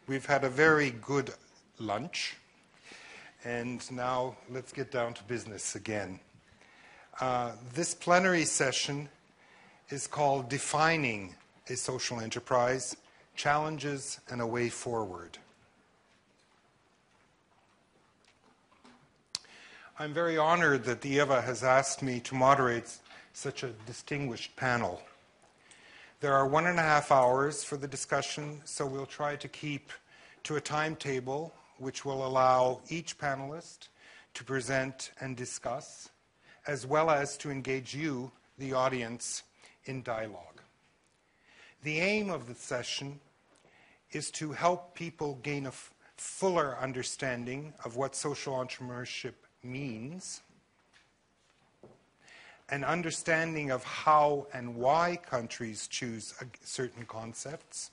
We've had a very good lunch, and now let's get down to business again. This plenary session is called Defining a Social Enterprise, Challenges and a Way Forward. I'm very honored that Eva has asked me to moderate such a distinguished panel. There are 1.5 hours for the discussion, so we'll try to keep to a timetable which will allow each panelist to present and discuss, as well as to engage you, the audience, in dialogue. The aim of the session is to help people gain a fuller understanding of what social entrepreneurship means, an understanding of how and why countries choose certain concepts,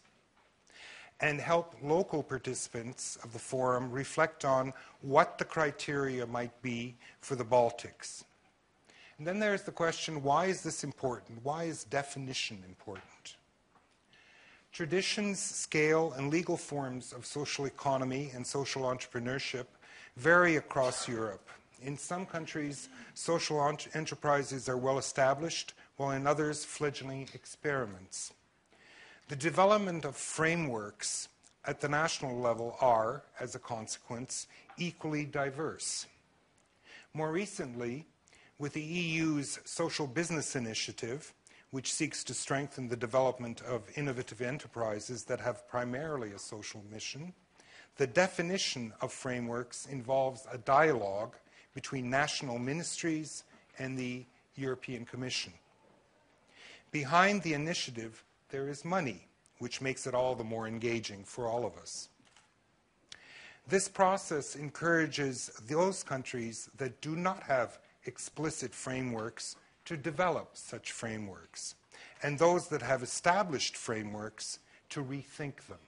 and help local participants of the forum reflect on what the criteria might be for the Baltics. And then there's the question, why is this important? Why is definition important? Traditions, scale, and legal forms of social economy and social entrepreneurship vary across Europe. In some countries, social enterprises are well established, while in others, fledgling experiments. The development of frameworks at the national level are, as a consequence, equally diverse. More recently, with the EU's Social Business Initiative, which seeks to strengthen the development of innovative enterprises that have primarily a social mission, the definition of frameworks involves a dialogue between national ministries and the European Commission. Behind the initiative, there is money, which makes it all the more engaging for all of us. This process encourages those countries that do not have explicit frameworks to develop such frameworks, and those that have established frameworks to rethink them.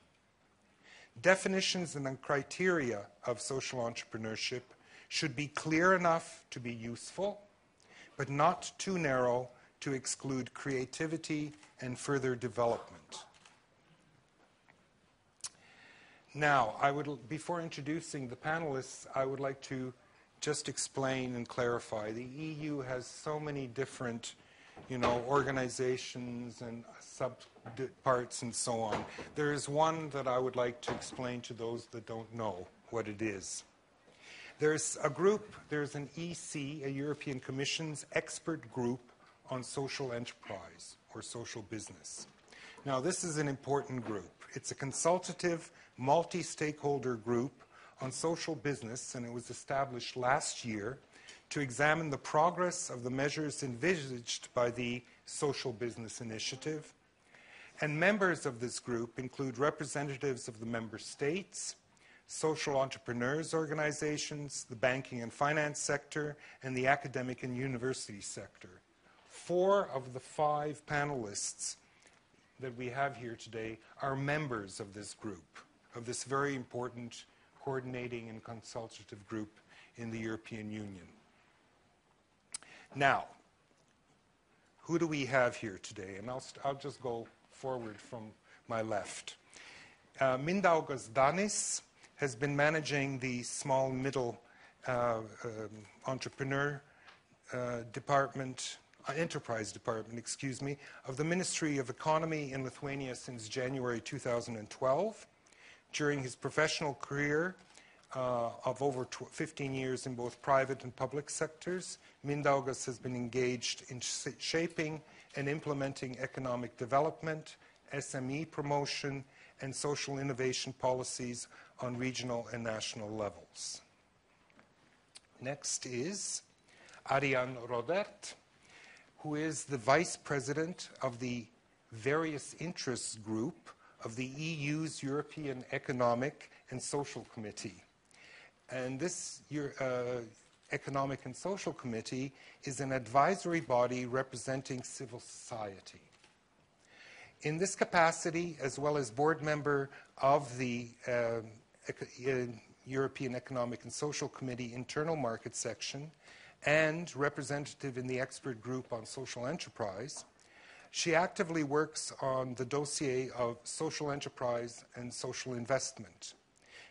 Definitions and criteria of social entrepreneurship should be clear enough to be useful, but not too narrow to exclude creativity and further development. Now, before introducing the panelists, I would like to just explain and clarify. The EU has so many different, organizations and subparts and so on. There is one that I would like to explain to those that don't know what it is. There's a group, there's an EC, a European Commission's expert group on social enterprise or social business. Now, this is an important group. It's a consultative, multi-stakeholder group on social business, and it was established last year to examine the progress of the measures envisaged by the Social Business Initiative. And members of this group include representatives of the member states, social entrepreneurs organizations, the banking and finance sector, and the academic and university sector. 4 of the 5 panelists that we have here today are members of this group, of this very important coordinating and consultative group in the European Union. Now, who do we have here today? And I'll just go forward from my left. Mindaugas Danys has been managing the small middle enterprise department, of the Ministry of Economy in Lithuania since January 2012. During his professional career of over 15 years in both private and public sectors, Mindaugas has been engaged in shaping and implementing economic development, SME promotion, and social innovation policies on regional and national levels. Next is Ariane Rodert, who is the Vice President of the Various Interests Group of the EU's European Economic and Social Committee. And this Economic and Social Committee is an advisory body representing civil society. In this capacity, as well as board member of the European Economic and Social Committee Internal Market Section and representative in the expert group on social enterprise, She actively works on the dossier of social enterprise and social investment.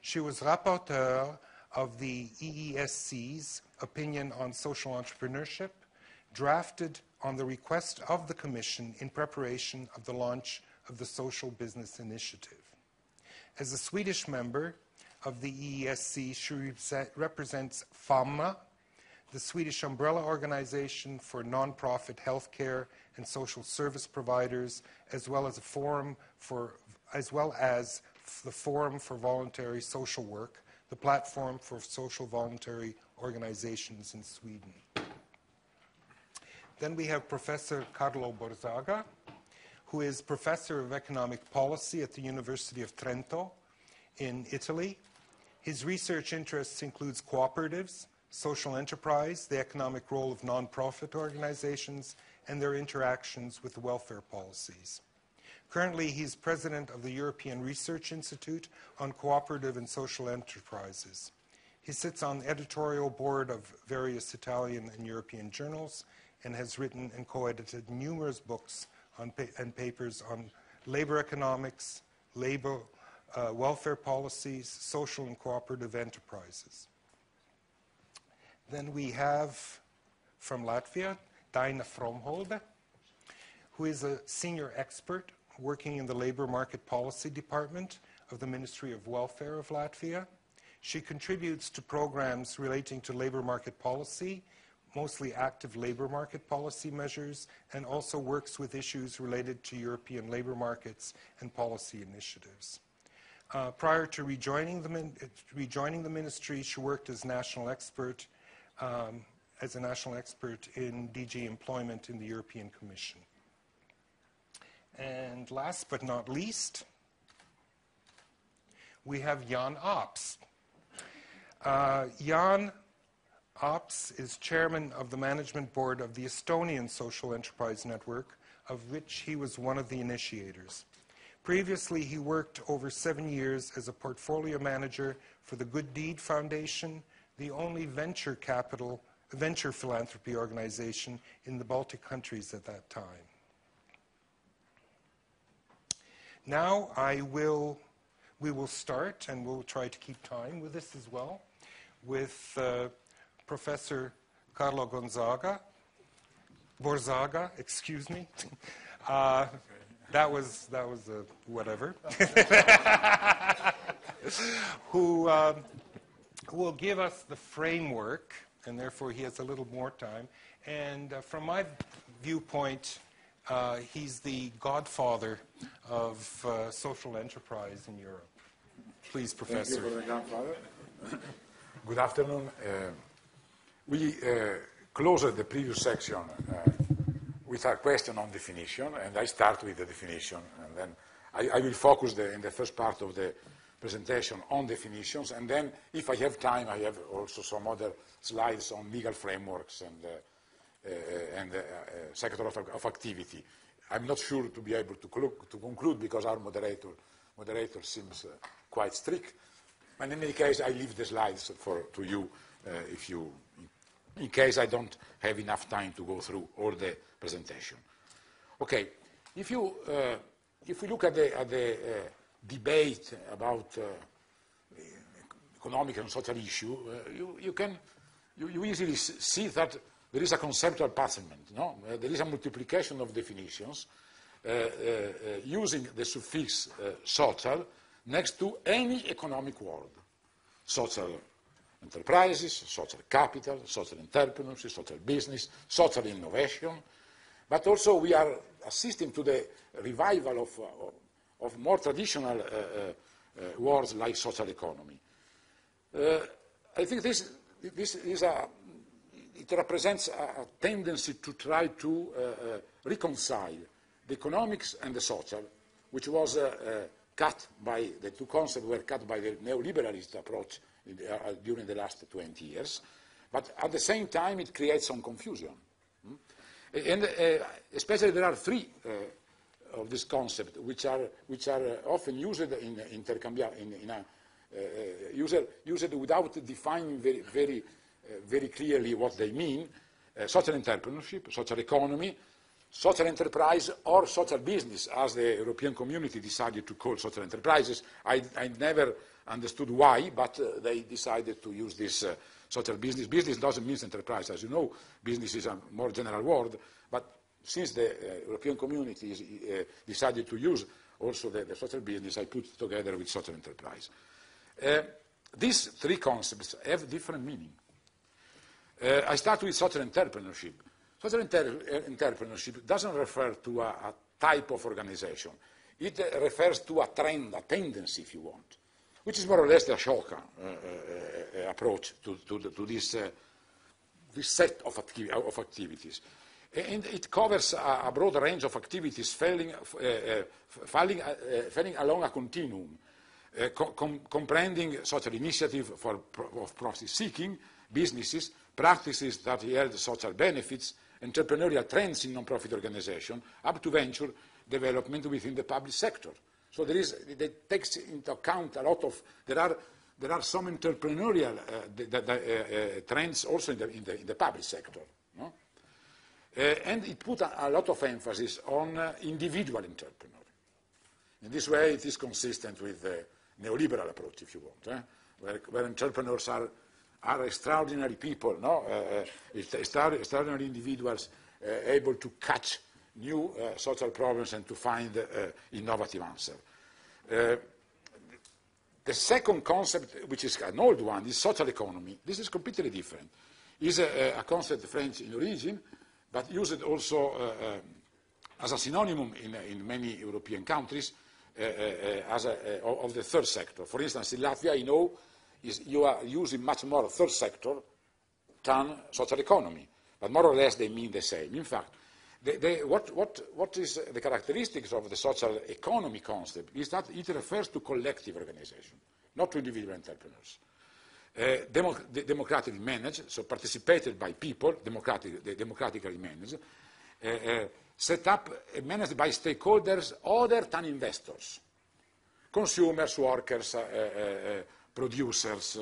She was rapporteur of the EESC's opinion on social entrepreneurship, drafted on the request of the Commission in preparation of the launch of the Social Business Initiative. As a Swedish member of the EESC, she represents Famna, the Swedish umbrella organization for non-profit healthcare and social service providers, as well as the Forum for Voluntary Social Work, the platform for social voluntary organizations in Sweden. Then we have Professor Carlo Borzaga, who is Professor of Economic Policy at the University of Trento in Italy. His research interests includes cooperatives, social enterprise, the economic role of non-profit organizations, and their interactions with the welfare policies. Currently, he's president of the European Research Institute on Cooperative and Social Enterprises. He sits on the editorial board of various Italian and European journals and has written and co-edited numerous books and papers on labor economics, labor welfare policies, social and cooperative enterprises. Then we have, from Latvia, Daina Fromholde, who is a senior expert working in the Labor Market Policy Department of the Ministry of Welfare of Latvia. She contributes to programs relating to labor market policy, mostly active labor market policy measures, and also works with issues related to European labor markets and policy initiatives. Prior to rejoining the ministry, she worked as national expert in DG Employment in the European Commission. And last but not least, we have Jaan Ops. Jaan Ops is chairman of the management board of the Estonian Social Enterprise Network, of which he was one of the initiators. Previously, he worked over 7 years as a portfolio manager for the Good Deed Foundation, the only venture philanthropy organization in the Baltic countries at that time. Now we will start, and we'll try to keep time with this as well, with Professor Carlo Borzaga, excuse me. That was a whatever. Who will give us the framework, and therefore he has a little more time. And from my viewpoint, he's the godfather of social enterprise in Europe. Please, Professor. Thank you for the godfather. Good afternoon. We closed the previous section with a question on definition, and I start with the definition, and then I will focus in the first part of the presentation on definitions, and then if I have time, I have also some other slides on legal frameworks and sector of activity. I'm not sure to be able to conclude because our moderator seems quite strict. And in any case, I leave the slides to you, in case I don't have enough time to go through all the presentation. Okay, if we look at the debate about economic and social issue, you easily see that there is a conceptual patternment. No? There is a multiplication of definitions using the suffix social next to any economic word. Social enterprises, social capital, social entrepreneurship, social business, social innovation. But also we are assisting to the revival of more traditional words like social economy. I think this is it represents a tendency to try to reconcile the economics and the social, which was cut by the two concepts were cut by the neoliberalist approach during the last 20 years. But at the same time, it creates some confusion. And especially there are three of this concept which are often used used without defining very clearly what they mean. Social entrepreneurship, social economy, social enterprise or social business, as the European community decided to call social enterprises. I never understood why, but they decided to use this social business. Business doesn't mean enterprise. As you know, business is a more general word, but since the European community decided to use also the social business, I put it together with social enterprise. These three concepts have different meaning. I start with social entrepreneurship. Social entrepreneurship doesn't refer to a type of organization. It refers to a trend, a tendency, if you want, which is more or less the Ashoka approach to this set of activities. And it covers a broad range of activities falling along a continuum, comprehending social initiative of profit-seeking, businesses, practices that yield social benefits, entrepreneurial trends in non-profit organizations, up to venture development within the public sector. So it takes into account a lot of, there are some entrepreneurial trends also in the public sector. No? And it put a lot of emphasis on individual entrepreneur. In this way, it is consistent with the neoliberal approach, if you want, where entrepreneurs are extraordinary people, no? Extraordinary individuals able to catch new social problems and to find innovative answers. The second concept, which is an old one, is social economy. This is completely different. It's a concept French in origin, but used also as a synonym in many European countries of the third sector. For instance, in Latvia, you are using much more third sector than social economy, but more or less they mean the same. In fact, what is the characteristics of the social economy concept is that it refers to collective organization, not to individual entrepreneurs. Democratically managed, so participated by people, democratically managed, set up and managed by stakeholders other than investors, consumers, workers, producers,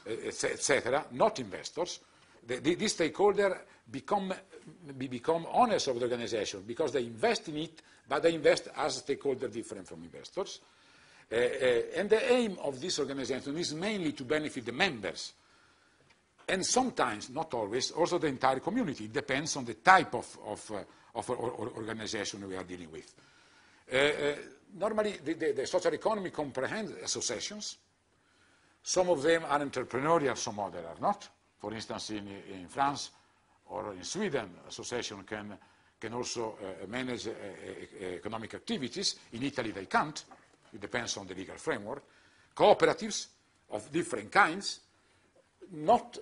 etc., not investors. These stakeholders become owners of the organization because they invest in it, but they invest as stakeholders different from investors. And the aim of this organization is mainly to benefit the members, and sometimes, not always, also the entire community. It depends on the type of organization we are dealing with. Normally, the social economy comprehends associations. Some of them are entrepreneurial, some others are not. For instance, in France or in Sweden, association can also manage economic activities. In Italy, they can't. It depends on the legal framework. Cooperatives of different kinds, not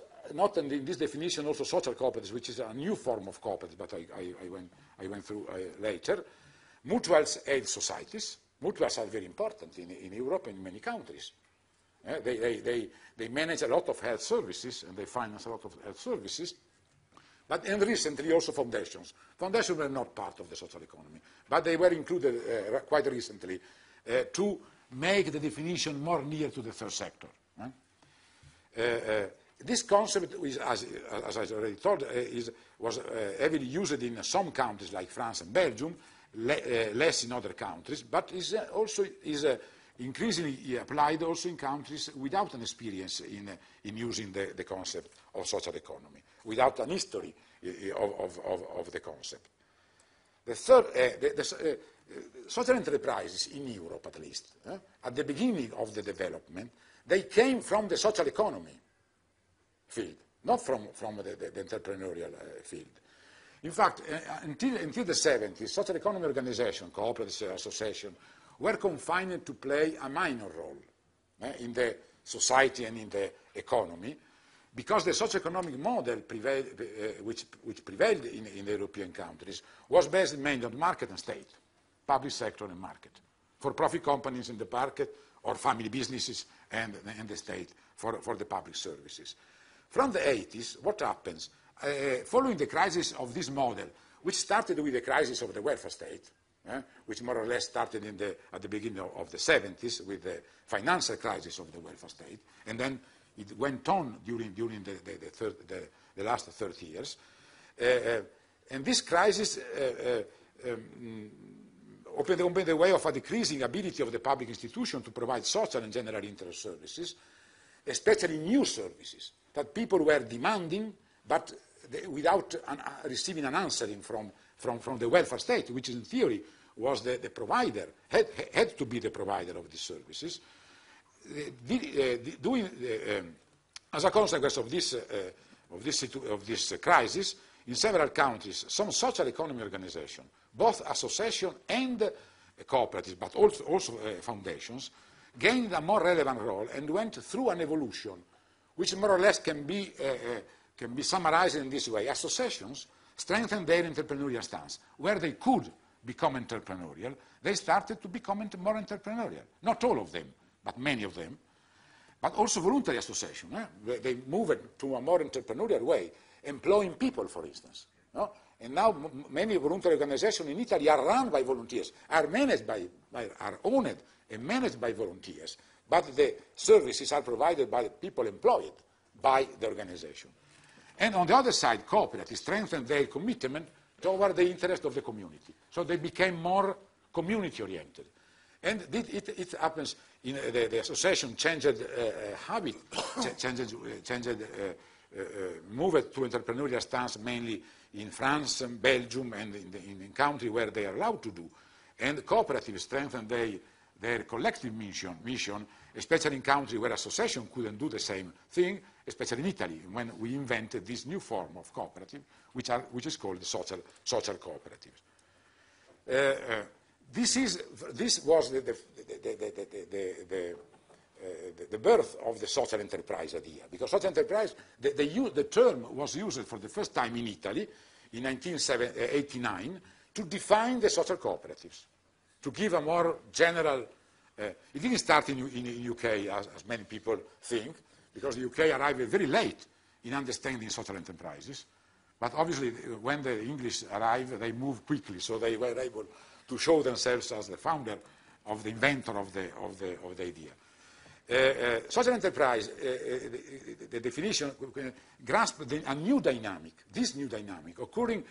in this definition also social cooperatives, which is a new form of cooperative, but I went through later. Mutuals aid societies. Mutuals are very important in Europe and in many countries. They manage a lot of health services and they finance a lot of health services. And recently also foundations. Foundations were not part of the social economy, but they were included quite recently to make the definition more near to the third sector. This concept, as I already told, was heavily used in some countries like France and Belgium, less in other countries, but is increasingly applied also in countries without an experience in using the concept of social economy, without an history of the concept. The third, social enterprises in Europe, at least, at the beginning of the development, they came from the social economy field, not from the entrepreneurial field. In fact, until the 70s, social economy organizations, cooperatives, associations, were confined to play a minor role in the society and in the economy, because the socio-economic model which prevailed in the European countries was based mainly on market and state, public sector and market, for-profit companies in the market, or family businesses and the state for the public services. From the 80s, what happens? Following the crisis of this model, which started with the crisis of the welfare state, which more or less started at the beginning of the 70s with the financial crisis of the welfare state, and then it went on during the last 30 years. And this crisis opened the way of a decreasing ability of the public institution to provide social and general interest services, especially new services that people were demanding, but without receiving an answering from the welfare state, which in theory was the provider, had to be the provider of these services. As a consequence of this crisis, in several countries, some social economy organizations, both associations and cooperatives, but also foundations, gained a more relevant role and went through an evolution, which more or less can be summarized in this way. Associations strengthened their entrepreneurial stance. Where they could become entrepreneurial, they started to become more entrepreneurial. Not all of them, but many of them. But also voluntary associations. They moved to a more entrepreneurial way, employing people, for instance. No? And now many voluntary organizations in Italy are run by volunteers, are owned and managed by volunteers, but the services are provided by the people employed by the organization. And on the other side, cooperatives strengthened their commitment toward the interest of the community. So they became more community-oriented. And it happens in the association changed habit, moved to entrepreneurial stance mainly in France and Belgium and in countries where they are allowed to do. And cooperatives strengthened their collective mission, especially in countries where association couldn't do the same thing, especially in Italy, when we invented this new form of cooperative, which is called the social cooperatives. This was the birth of the social enterprise idea, because social enterprise, the term was used for the first time in Italy in 1989 to define the social cooperatives, to give a more general. It didn't start in UK as many people think, because the UK arrived very late in understanding social enterprises. But obviously, when the English arrived, they moved quickly, so they were able to show themselves as the founder, of the inventor of the idea. Social enterprise, the definition grasped a new dynamic, this new dynamic occurring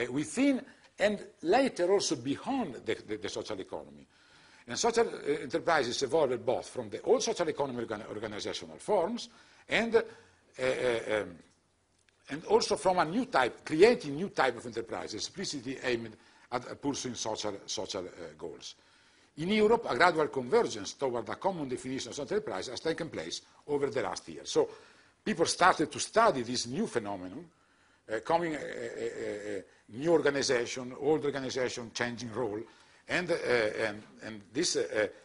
within and later also beyond the social economy. And social enterprises evolved both from the old social economy organizational forms and also from a new type, creating new type of enterprises, explicitly aimed at pursuing social goals. In Europe, a gradual convergence toward a common definition of social enterprise has taken place over the last year. So people started to study this new phenomenon, new organization, old organization, changing role, and this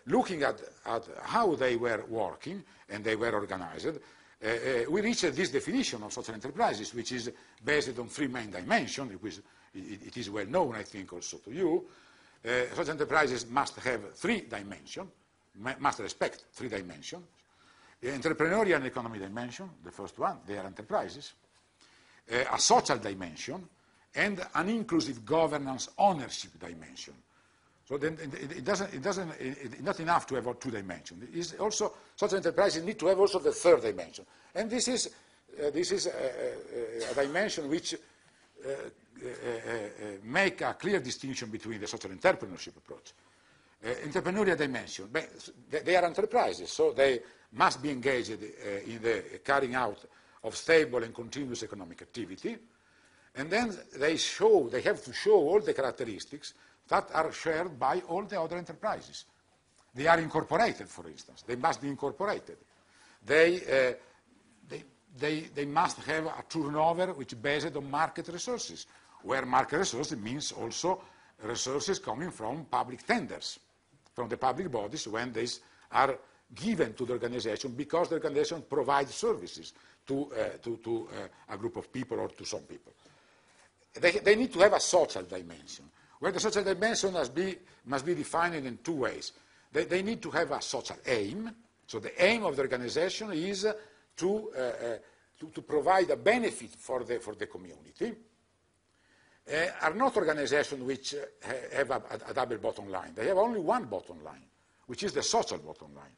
looking at how they were working and they were organized, we reached this definition of social enterprises, which is based on three main dimensions. It is well known, I think, also to you. Social enterprises must have three dimensions, must respect three dimensions. Entrepreneurial and economy dimension, the first one, they are enterprises. A social dimension, and an inclusive governance ownership dimension. So then it's not enough to have two dimensions. It's also, social enterprises need to have also the third dimension. And this is a dimension which make a clear distinction between the social entrepreneurship approach. Entrepreneurial dimension, they are enterprises, so they must be engaged in the carrying out of stable and continuous economic activity, and then they have to show all the characteristics that are shared by all the other enterprises. They are incorporated, for instance. They must be incorporated. They must have a turnover which is based on market resources, where market resources means also resources coming from public tenders, from the public bodies when these are given to the organization because the organization provides services to a group of people or to some people. They need to have a social dimension, where the social dimension must be defined in two ways. They need to have a social aim. So the aim of the organization is to provide a benefit for the community. Are not organizations which have a double bottom line. They have only one bottom line, which is the social bottom line.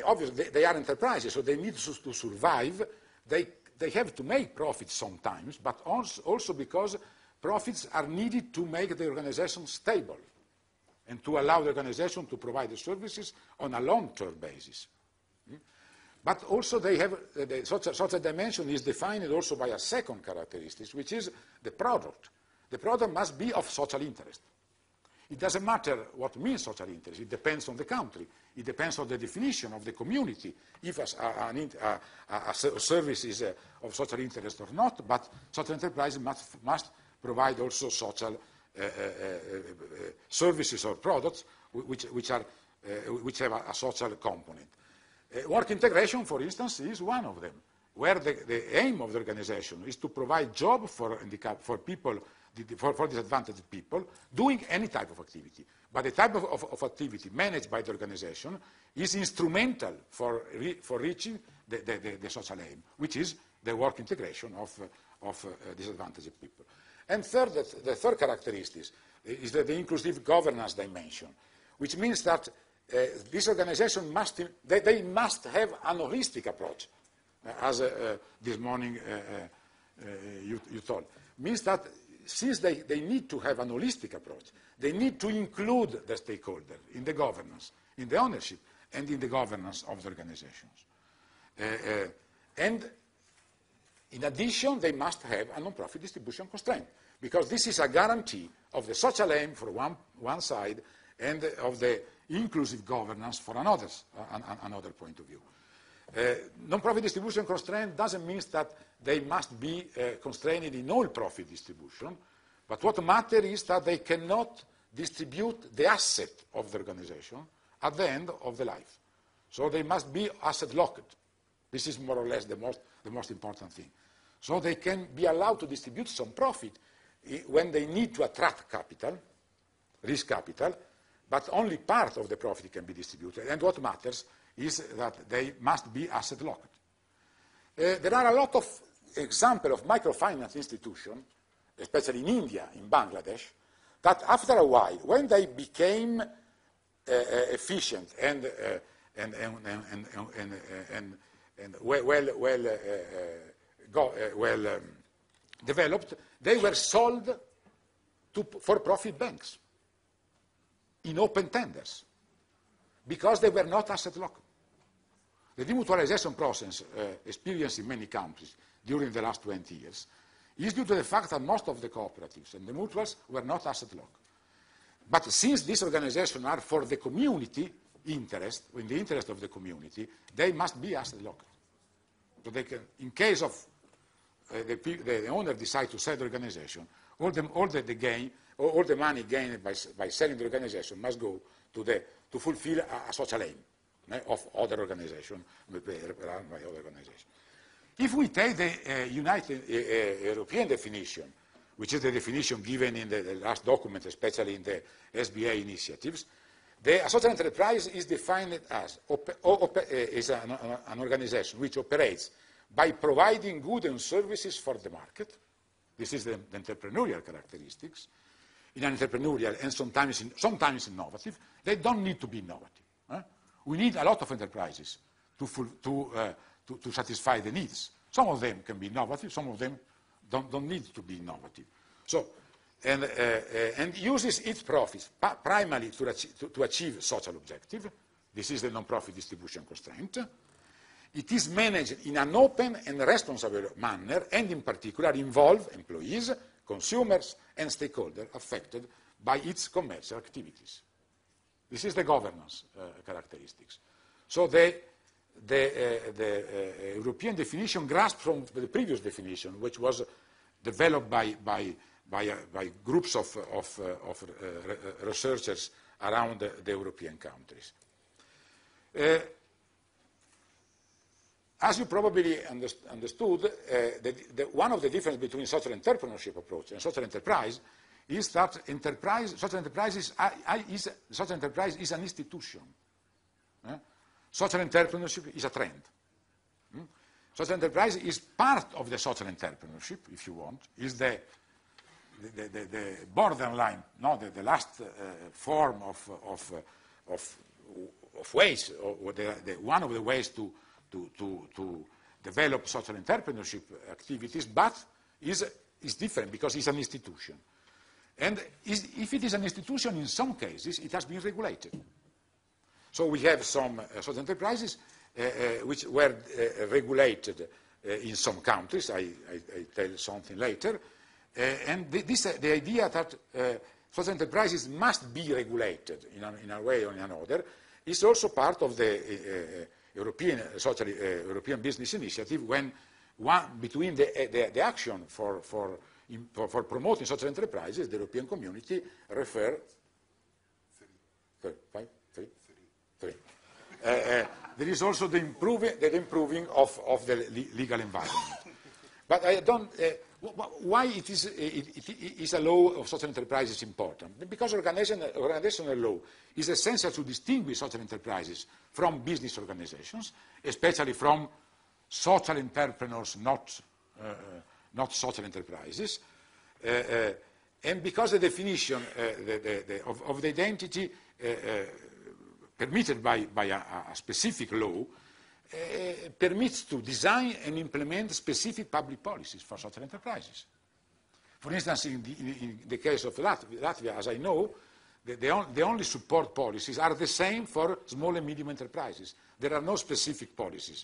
Obviously, they are enterprises, so they need to survive. They they have to make profits sometimes, but also because profits are needed to make the organization stable and to allow the organization to provide the services on a long-term basis. But also they have, such a dimension is defined also by a second characteristic, which is the product. The product must be of social interest. It doesn't matter what means social interest. It depends on the country. It depends on the definition of the community, if a service is of social interest or not, but social enterprise must provide also social services or products which have a social component. Work integration, for instance, is one of them, where the aim of the organization is to provide jobs for people, for disadvantaged people, doing any type of activity. But the type of activity managed by the organization is instrumental for reaching the social aim, which is the work integration of disadvantaged people. And the third characteristic is the inclusive governance dimension, which means that this organization must have an holistic approach, as this morning you told. Means that since they need to have an holistic approach, they need to include the stakeholder in the governance, in the ownership, and in the governance of the organizations. And in addition, they must have a non-profit distribution constraint, because this is a guarantee of the social aim for one side and of the inclusive governance for another point of view. Non-profit distribution constraint doesn't mean that they must be constrained in all profit distribution, but what matters is that they cannot distribute the asset of the organization at the end of the life. So they must be asset locked. This is more or less the most important thing. So they can be allowed to distribute some profit when they need to attract capital, risk capital, but only part of the profit can be distributed. And what matters is that they must be asset locked. There are a lot of examples of microfinance institutions, especially in India, in Bangladesh, that after a while, when they became efficient and well developed, they were sold to for-profit banks in open tenders because they were not asset locked. The demutualization process experienced in many countries during the last 20 years is due to the fact that most of the cooperatives and the mutuals were not asset locked. But since these organizations are for the community interest, in the interest of the community, they must be asset locked. So they can, in case of the owner decides to sell the organization, all the money gained by selling the organization must go to fulfill a social aim of other organizations, run by other organizations. If we take the United European definition, which is the definition given in the last document, especially in the SBA initiatives, a social enterprise is defined as an organization which operates by providing goods and services for the market. This is the entrepreneurial characteristics. In an entrepreneurial and sometimes innovative, they don't need to be innovative. We need a lot of enterprises to satisfy the needs. Some of them can be innovative, some of them don't need to be innovative. So, and uses its profits primarily to achieve social objective. This is the non-profit distribution constraint. It is managed in an open and responsible manner, and in particular involve employees, consumers, and stakeholders affected by its commercial activities. This is the governance characteristics. So the European definition grasps from the previous definition, which was developed by groups of researchers around the European countries. As you probably understood, one of the differences between social entrepreneurship approach and social enterprise is that social enterprise is an institution. Social entrepreneurship is a trend. Social enterprise is part of the social entrepreneurship, if you want, is the borderline, the last form of ways, or one of the ways to develop social entrepreneurship activities, but is different because it's an institution. And if it is an institution, in some cases, it has been regulated. So we have some social enterprises which were regulated in some countries. I tell something later. And the idea that social enterprises must be regulated in a way or in another is also part of the European Business Initiative, when between the action for promoting social enterprises, the European Community refer there is also the improving of the legal environment. But I don't. Why it is a law of social enterprises important? Because organizational law is essential to distinguish social enterprises from business organizations, especially from social entrepreneurs, not social enterprises, and because the definition of the identity permitted by a specific law permits to design and implement specific public policies for social enterprises. For instance, in the case of Latvia, as I know, the only support policies are the same for small and medium enterprises. There are no specific policies.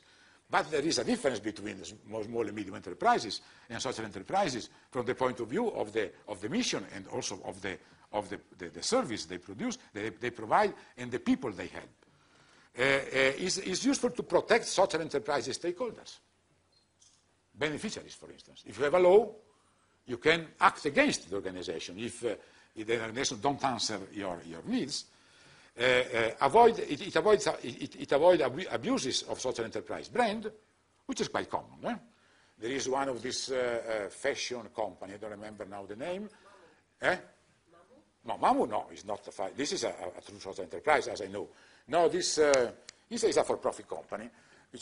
But there is a difference between the small and medium enterprises and social enterprises from the point of view of the mission and also of the service they produce, they provide, and the people they help. Is useful to protect social enterprises stakeholders, beneficiaries, for instance. If you have a law, you can act against the organization if the organization don't answer your needs. It avoids abuses of social enterprise brand, which is quite common. There is one of this fashion company, I don't remember now the name. No, Mamu, no, it's not. This is a true social enterprise, as I know. No, this is a for-profit company,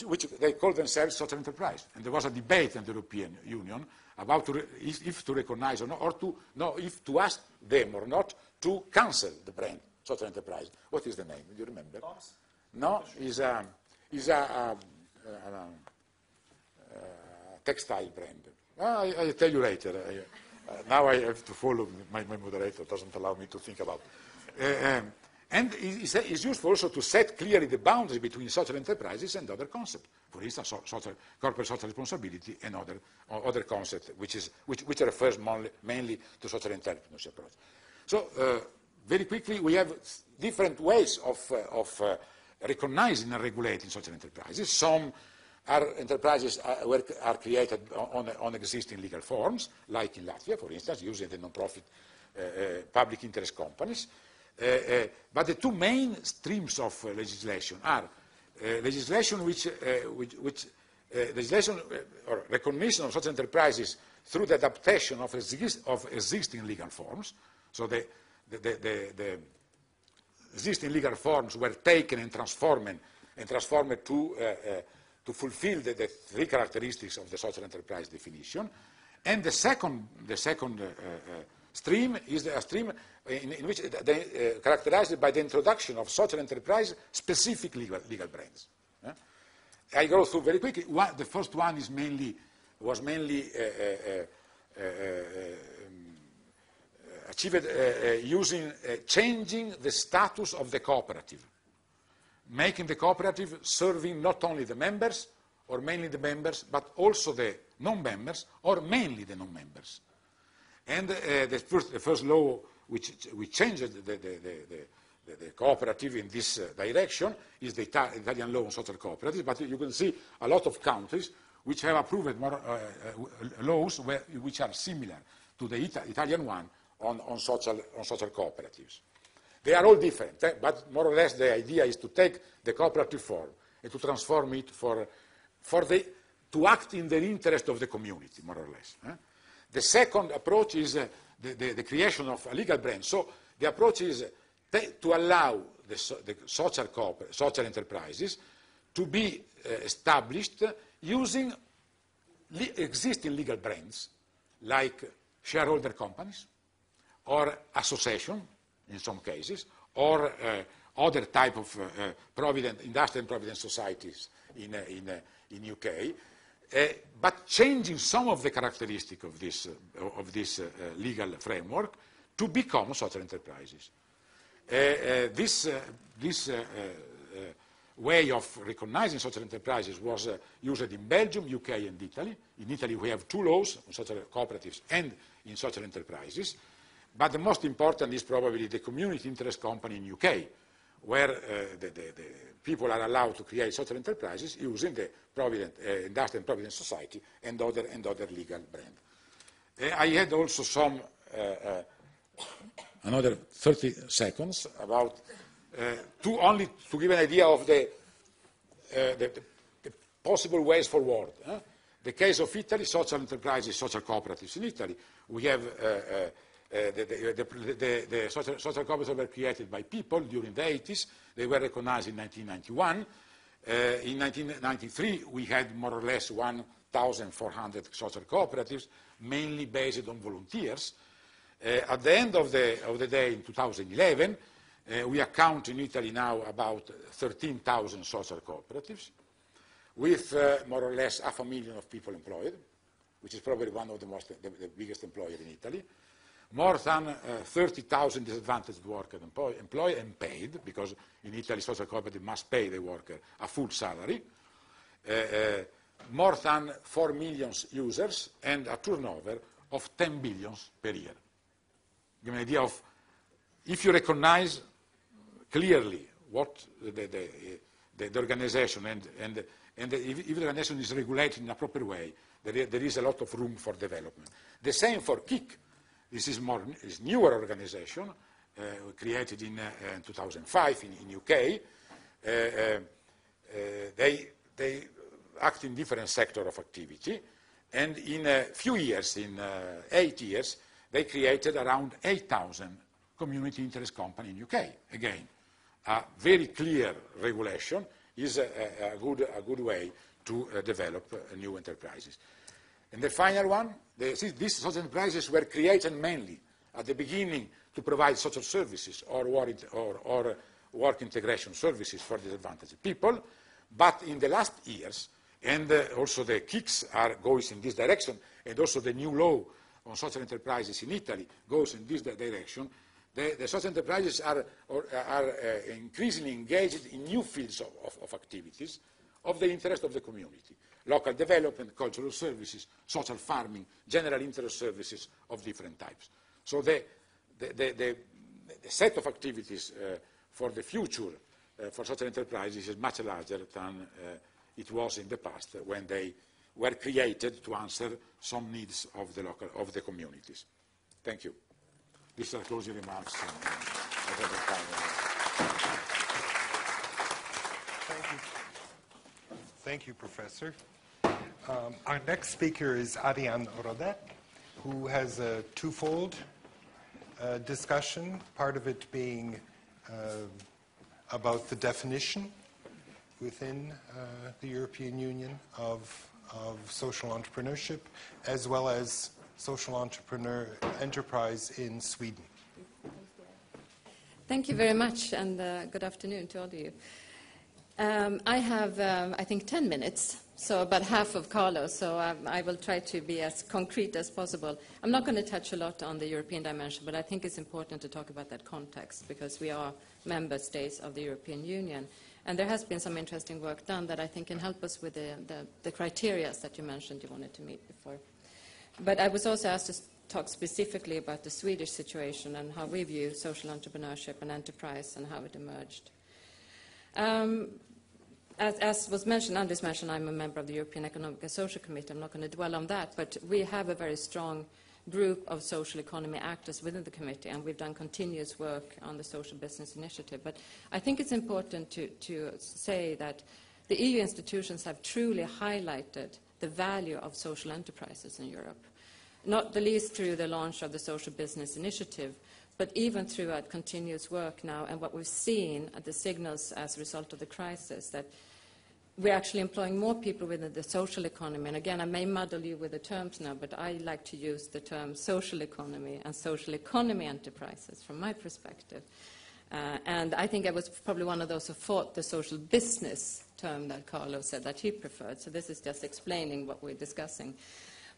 which they call themselves social enterprise. And there was a debate in the European Union about if to recognize or not, or if to ask them or not to cancel the brand social enterprise. What is the name? Do you remember? Tom's? No, is a textile brand. I'll tell you later. Now I have to follow my moderator. Doesn't allow me to think about. And it's useful also to set clearly the boundaries between social enterprises and other concepts. For instance, corporate social responsibility and other concepts, which refers mainly to social entrepreneurship approach. So very quickly, we have different ways of recognizing and regulating social enterprises. Some enterprises are created on existing legal forms, like in Latvia, for instance, using the non-profit public interest companies. But the two main streams of legislation are legislation or recognition of such enterprises through the adaptation of existing legal forms. So the existing legal forms were taken and transformed to fulfill the three characteristics of the social enterprise definition. And the second stream is a stream in which they characterized by the introduction of social enterprise specific legal brands. I go through very quickly. The first one was mainly achieved using changing the status of the cooperative, making the cooperative serving not only the members or mainly the members, but also the non-members or mainly the non-members. And the first law which changed the cooperative in this direction is the Italian law on social cooperatives, but you can see a lot of countries which have approved laws which are similar to the Italian one on social cooperatives. They are all different, but more or less the idea is to take the cooperative form and to transform it to act in the interest of the community, more or less. The second approach is the creation of a legal brand. So the approach is to allow the social enterprises to be established using existing legal brands like shareholder companies or association in some cases, or other type of industrial and provident societies in UK, but changing some of the characteristics of this legal framework to become social enterprises. This way of recognizing social enterprises was used in Belgium, UK, and Italy. In Italy, we have 2 laws on social cooperatives and in social enterprises. But the most important is probably the community interest company in UK, where the people are allowed to create social enterprises using the Industrial and Provident Society and other legal brands. I had also some another 30 seconds about only to give an idea of the possible ways forward. The case of Italy, social enterprises, social cooperatives in Italy, we have the social cooperatives were created by people during the 80s. They were recognized in 1991. In 1993, we had more or less 1,400 social cooperatives, mainly based on volunteers. At the end of the day, in 2011, we account in Italy now about 13,000 social cooperatives, with more or less 500,000 of people employed, which is probably one of the biggest employer in Italy. More than 30,000 disadvantaged workers employed and paid, because in Italy social cooperative must pay the worker a full salary. More than 4 million users and a turnover of 10 billion per year. Give an idea of, if you recognize clearly what the organization and if the organization is regulated in a proper way, there is a lot of room for development. The same for KIC. This is newer organization, created in 2005 in UK. They act in different sectors of activity, and in a few years, in 8 years, they created around 8,000 community interest companies in UK. Again, a very clear regulation is a good way to develop new enterprises. And the final one, these social enterprises were created mainly at the beginning to provide social services or work integration services for disadvantaged people, but in the last years, and also the KICs are going in this direction, and also the new law on social enterprises in Italy goes in this direction, the social enterprises are increasingly engaged in new fields of activities of the interest of the community. Local development, cultural services, social farming, general interest services of different types. So the set of activities for the future for social enterprises is much larger than it was in the past when they were created to answer some needs of the communities. Thank you. These are closing remarks. Thank you, Professor. Our next speaker is Ariane Rodert, who has a twofold discussion, part of it being about the definition within the European Union of social entrepreneurship, as well as social enterprise in Sweden. Thank you very much, and good afternoon to all of you. I have, I think, 10 minutes, so about half of Carlo, so I will try to be as concrete as possible. I'm not going to touch a lot on the European dimension, but I think it's important to talk about that context, because we are member states of the European Union. And there has been some interesting work done that I think can help us with the criteria that you mentioned you wanted to meet before. But I was also asked to talk specifically about the Swedish situation and how we view social entrepreneurship and enterprise and how it emerged. As was mentioned, Andris mentioned, I'm a member of the European Economic and Social Committee. I'm not going to dwell on that, but we have a very strong group of social economy actors within the committee, and we've done continuous work on the social business initiative. But I think it's important to say that the EU institutions have truly highlighted the value of social enterprises in Europe, not the least through the launch of the social business initiative, but even throughout continuous work now, and what we've seen at the signals as a result of the crisis, that we're actually employing more people within the social economy. And again, I may muddle you with the terms now, but I like to use the term social economy and social economy enterprises from my perspective. And I think I was probably one of those who fought the social business term that Carlo said that he preferred. So this is just explaining what we're discussing.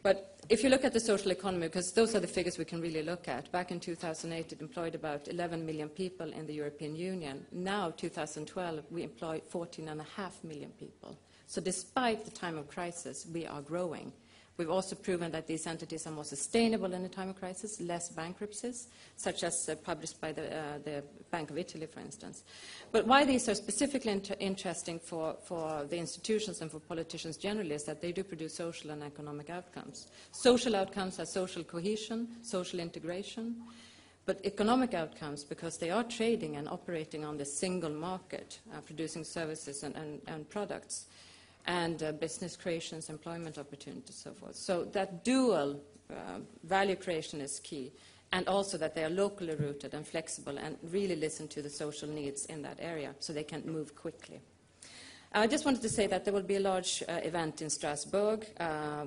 But if you look at the social economy, because those are the figures we can really look at, back in 2008 it employed about 11 million people in the European Union. Now, 2012, we employ 14.5 million people. So despite the time of crisis, we are growing. We've also proven that these entities are more sustainable in a time of crisis, less bankruptcies, such as published by the Bank of Italy, for instance. But why these are specifically interesting for the institutions and for politicians generally is that they do produce social and economic outcomes. Social outcomes are social cohesion, social integration, but economic outcomes, because they are trading and operating on the single market, producing services and products, and business creations, employment opportunities, so forth. So that dual value creation is key, and also that they are locally rooted and flexible and really listen to the social needs in that area so they can move quickly. I just wanted to say that there will be a large event in Strasbourg,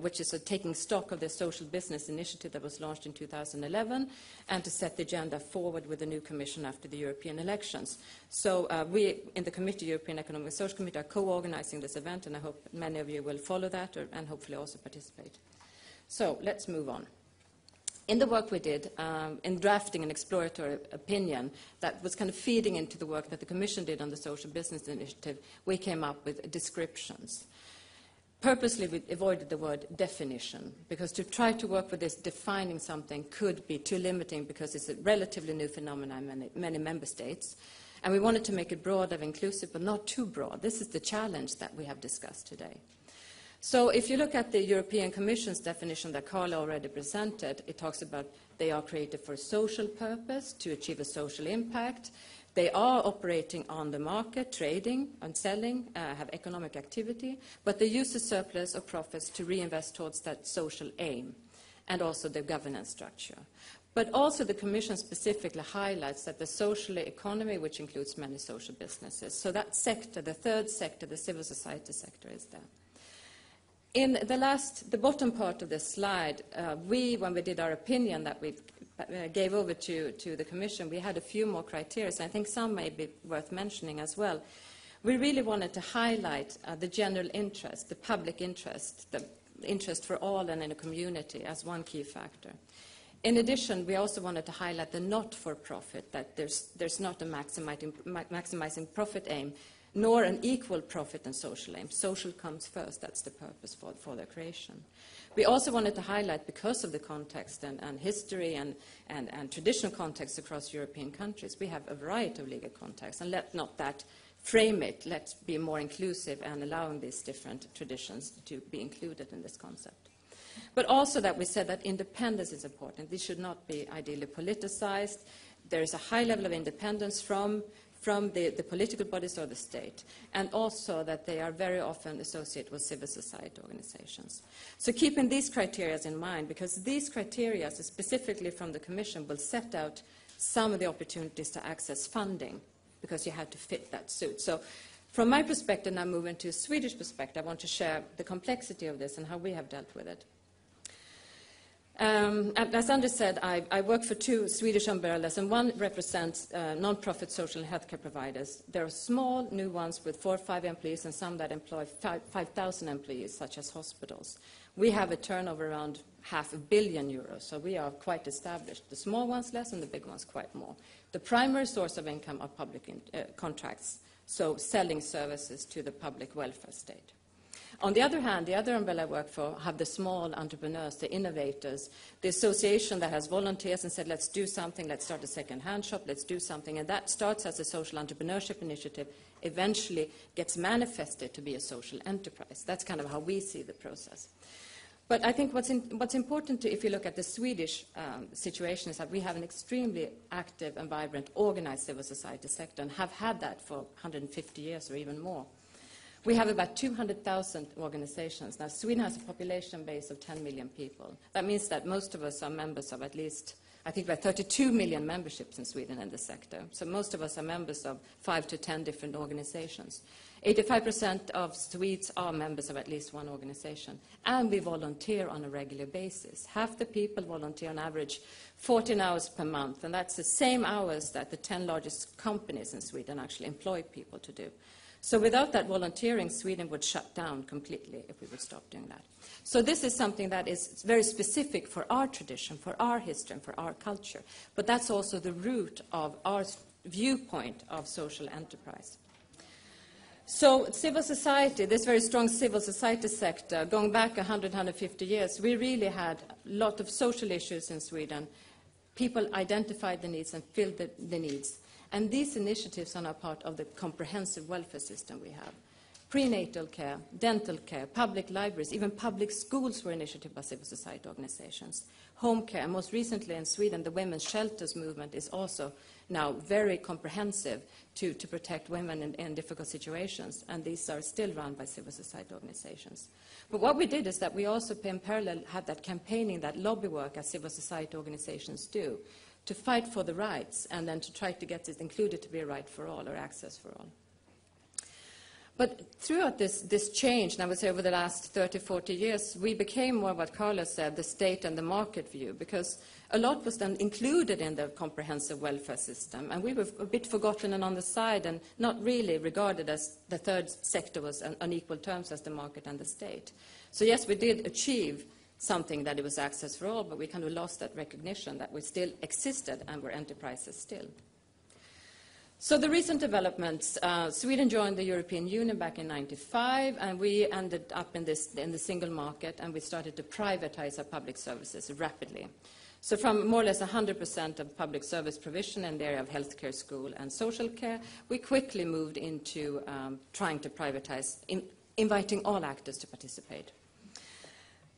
which is taking stock of the social business initiative that was launched in 2011, and to set the agenda forward with the new Commission after the European elections. So we, in the committee, European Economic and Social Committee, are co-organizing this event, and I hope many of you will follow that and hopefully also participate. So let's move on. In the work we did in drafting an exploratory opinion that was kind of feeding into the work that the Commission did on the Social Business Initiative, we came up with descriptions. Purposely, we avoided the word definition, because to try to work with this defining something could be too limiting, because it's a relatively new phenomenon in many member states. And we wanted to make it broad and inclusive, but not too broad. This is the challenge that we have discussed today. So if you look at the European Commission's definition that Carlo already presented, it talks about they are created for a social purpose, to achieve a social impact. They are operating on the market, trading and selling, have economic activity, but they use the surplus or profits to reinvest towards that social aim, and also the governance structure. But also the Commission specifically highlights that the social economy, which includes many social businesses, so that sector, the third sector, the civil society sector, is there. In the bottom part of this slide, when we did our opinion that we gave over to the Commission, we had a few more criteria, and I think some may be worth mentioning as well. We really wanted to highlight the general interest, the public interest, the interest for all and in a community as one key factor. In addition, we also wanted to highlight the not-for-profit, that there's not a maximizing profit aim, nor an equal profit and social aim. Social comes first. That's the purpose for their creation. We also wanted to highlight, because of the context and history and traditional context across European countries, we have a variety of legal contexts, and let not that frame it. Let's be more inclusive and allowing these different traditions to be included in this concept. But also that we said that independence is important. This should not be ideally politicized. There is a high level of independence from the political bodies or the state, and also that they are very often associated with civil society organizations. So keeping these criteria in mind, because these criteria, specifically from the Commission, will set out some of the opportunities to access funding, because you have to fit that suit. So from my perspective, now moving to a Swedish perspective, I want to share the complexity of this and how we have dealt with it. As Andris said, I work for two Swedish umbrellas, and one represents non-profit social and healthcare providers. There are small, new ones with 4 or 5 employees, and some that employ 5,000 employees, such as hospitals. We have a turnover around €500 million, so we are quite established. The small ones less, and the big ones quite more. The primary source of income are public contracts, so selling services to the public welfare state. On the other hand, the other umbrella I work for have the small entrepreneurs, the innovators, the association that has volunteers and said, let's do something, let's start a second-hand shop, let's do something. And that starts as a social entrepreneurship initiative, eventually gets manifested to be a social enterprise. That's kind of how we see the process. But I think what's important, if you look at the Swedish situation, is that we have an extremely active and vibrant organized civil society sector, and have had that for 150 years or even more. We have about 200,000 organizations. Now, Sweden has a population base of 10 million people. That means that most of us are members of at least, I think there are 32 million memberships in Sweden in this sector. So most of us are members of 5 to 10 different organizations. 85% of Swedes are members of at least one organization. And we volunteer on a regular basis. Half the people volunteer on average 14 hours per month. And that's the same hours that the 10 largest companies in Sweden actually employ people to do. So without that volunteering, Sweden would shut down completely if we would stop doing that. So this is something that is very specific for our tradition, for our history, and for our culture. But that's also the root of our viewpoint of social enterprise. So civil society, this very strong civil society sector, going back 100, 150 years, we really had a lot of social issues in Sweden. People identified the needs and filled the needs. And these initiatives are now part of the comprehensive welfare system we have. Prenatal care, dental care, public libraries, even public schools were initiated by civil society organizations. Home care, most recently in Sweden, the women's shelters movement is also now very comprehensive to protect women in difficult situations, and these are still run by civil society organizations. But what we did is that we also in parallel had that campaigning, that lobby work as civil society organizations do, to fight for the rights and then to try to get it included to be a right for all or access for all. But throughout this change, and I would say over the last 30, 40 years, we became more what Carlo said, the state and the market view, because a lot was then included in the comprehensive welfare system, and we were a bit forgotten and on the side and not really regarded as the third sector was on equal terms as the market and the state. So yes, we did achieve something that it was access for all, but we kind of lost that recognition that we still existed and were enterprises still. So the recent developments, Sweden joined the European Union back in 1995, and we ended up in the single market, and we started to privatize our public services rapidly. So from more or less 100% of public service provision in the area of healthcare, school, and social care, we quickly moved into trying to privatize, inviting all actors to participate.